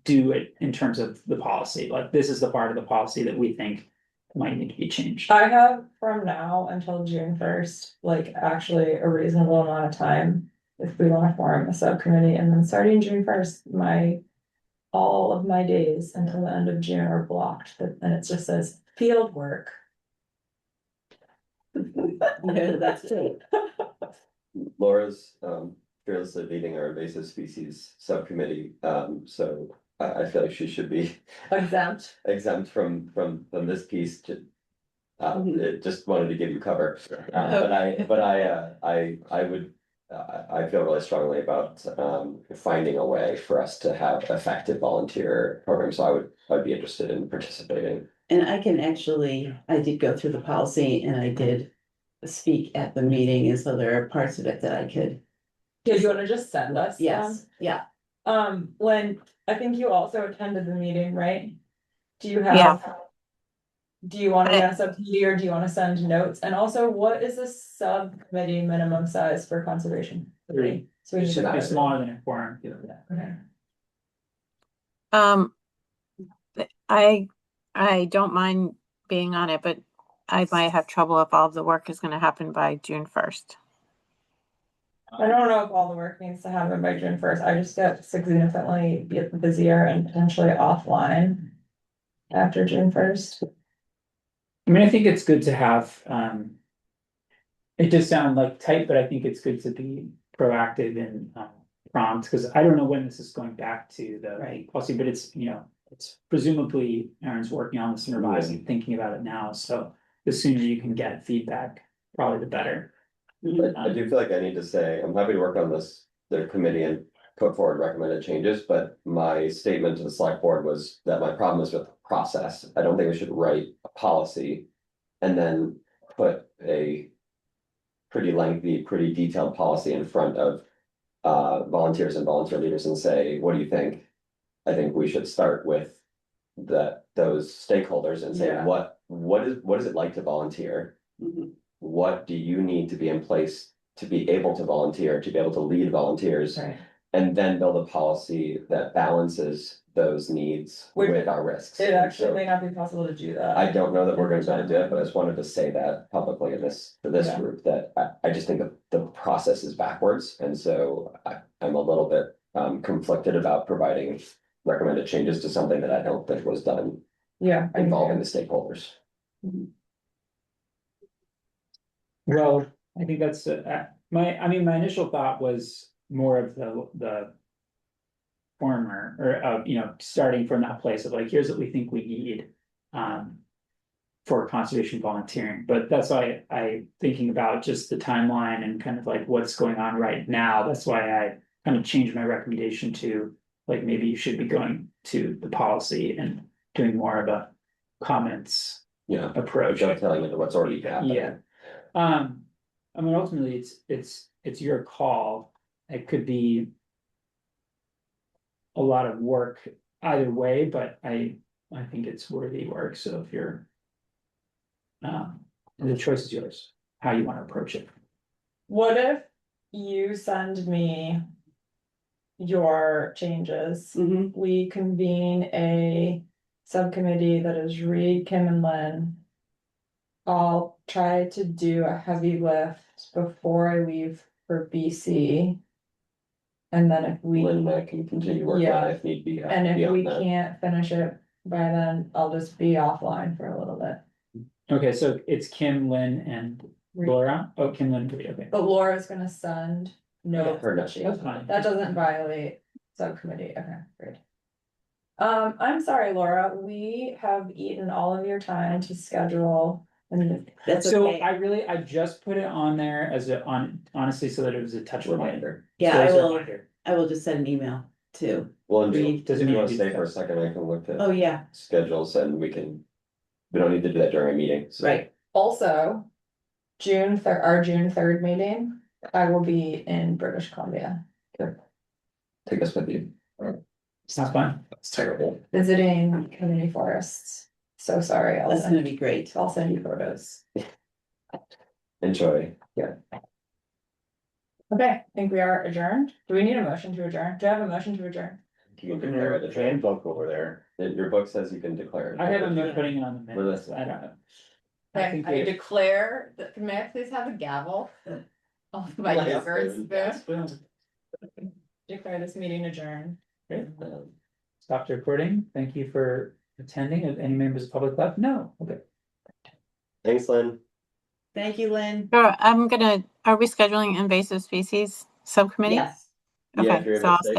do it in terms of the policy. Like, this is the part of the policy that we think might need to be changed. I have from now until June 1st, like actually a reasonable amount of time. If we want to form a subcommittee, and then starting June 1st, all of my days until the end of June are blocked, and it just says field work. Yeah, that's it. Laura's fearlessly leading our invasive species subcommittee, so I feel like she should be Exempt. exempt from this piece. It just wanted to give you cover. I feel really strongly about, finding a way for us to have effective volunteer programs, so I'd be interested in participating. And I can actually, I did go through the policy and I did speak at the meeting, and so there are parts of it that I could. Do you wanna just send us? Yes, yeah. When, I think you also attended the meeting, right? Do you Yeah. have? Do you wanna be on a subcommittee or do you wanna send notes? And also, what is the subcommittee minimum size for conservation? 3. So we It need should be that. smaller than a quorum. Okay. I don't mind being on it, but I might have trouble if all of the work is gonna happen by June 1st. I don't know if all the work needs to happen by June 1st. I just get significantly busier and potentially offline after June 1st. I mean, I think it's good to have, it does sound like tight, but I think it's good to be proactive and prompt, because I don't know when this is going back to the Right. policy, but it's, it's presumably Aaron's working on this and revising, thinking about it now, so the sooner you can get feedback, probably the better. I do feel like I need to say, I'm happy to work on this, the committee, and put forward recommended changes, but my statement to the select board was that my problem is with the process. I don't think we should write a policy and then put a pretty lengthy, pretty detailed policy in front of volunteers and volunteer leaders and say, what do you think? I think we should start with those stakeholders and say, Yeah. what is it like to volunteer? Mhm. What do you need to be in place to be able to volunteer, to be able to lead volunteers? Right. And then build a policy that balances those needs with our risks. It actually So may not be possible to do that. I don't know that we're gonna do it, but I just wanted to say that publicly to this Yeah. group, that I just think the process is backwards, and so I'm a little bit conflicted about providing recommended changes to something that I don't think was done Yeah. I involving the agree. stakeholders. Well, I think that's, my initial thought was more of the former, or, starting from that place of like, here's what we think we need, for conservation volunteering, but that's why thinking about just the timeline and kind of like what's going on right now, that's why I kind of changed my recommendation to, like, maybe you should be going to the policy and doing more of a comments Yeah, approach. dovetailing into what's already happening. Yeah. I mean, ultimately, it's your call. It could be a lot of work either way, but I think it's worthy work, so if you're the choice is yours, how you want to approach it. What if you send me your changes? Mhm. We convene a subcommittee that is Reed, Kim, and Lynn. I'll try to do a heavy lift before I leave for BC. And then if we, Lynn and I can continue working on it if need be. and if we beyond that. can't finish it by then, I'll just be offline for a little bit. Okay, so it's Kim, Lynn, and Laura. Oh, Kim, Lynn, okay. But Laura's gonna send notes. her that notes, she- that's fine. That doesn't violate subcommittee, okay, great. I'm sorry, Laura, we have eaten all of your time to schedule. And That's So okay. I just put it on there as honestly, so that it was a touch reminder. Yeah, So I as a will. reminder. I will just send an email too. Well, and Reed. if you need wanna to stay do for a that. second, I can look Oh, at yeah, schedules and we don't need to do that during a meeting. So. right. also, our June 3rd meeting, I will be in British Columbia Take us with you. Sounds fun. That's terrible. visiting community forests. So sorry, That's gonna be great. I'll send you photos. Enjoy, yeah. Okay, I think we are adjourned. Do we need a motion to adjourn? Do I have a motion to adjourn? You can Look in declare your it adjourned. handbook over there. Your book says you can declare it. I haven't been putting it on the minutes, Well, I don't know. Okay, think I we- declare that, may I please have a gavel? Oh, my Yes, neighbors, spoon. declare this meeting adjourned. Great. Stopped recording. Thank you for attending. Have any members of the public left? No, okay. Thanks, Lynn. Thank you, Lynn. Sure, are we scheduling invasive species subcommittee? Yes. Yeah, if Okay, you're so able I'll to stay. stay.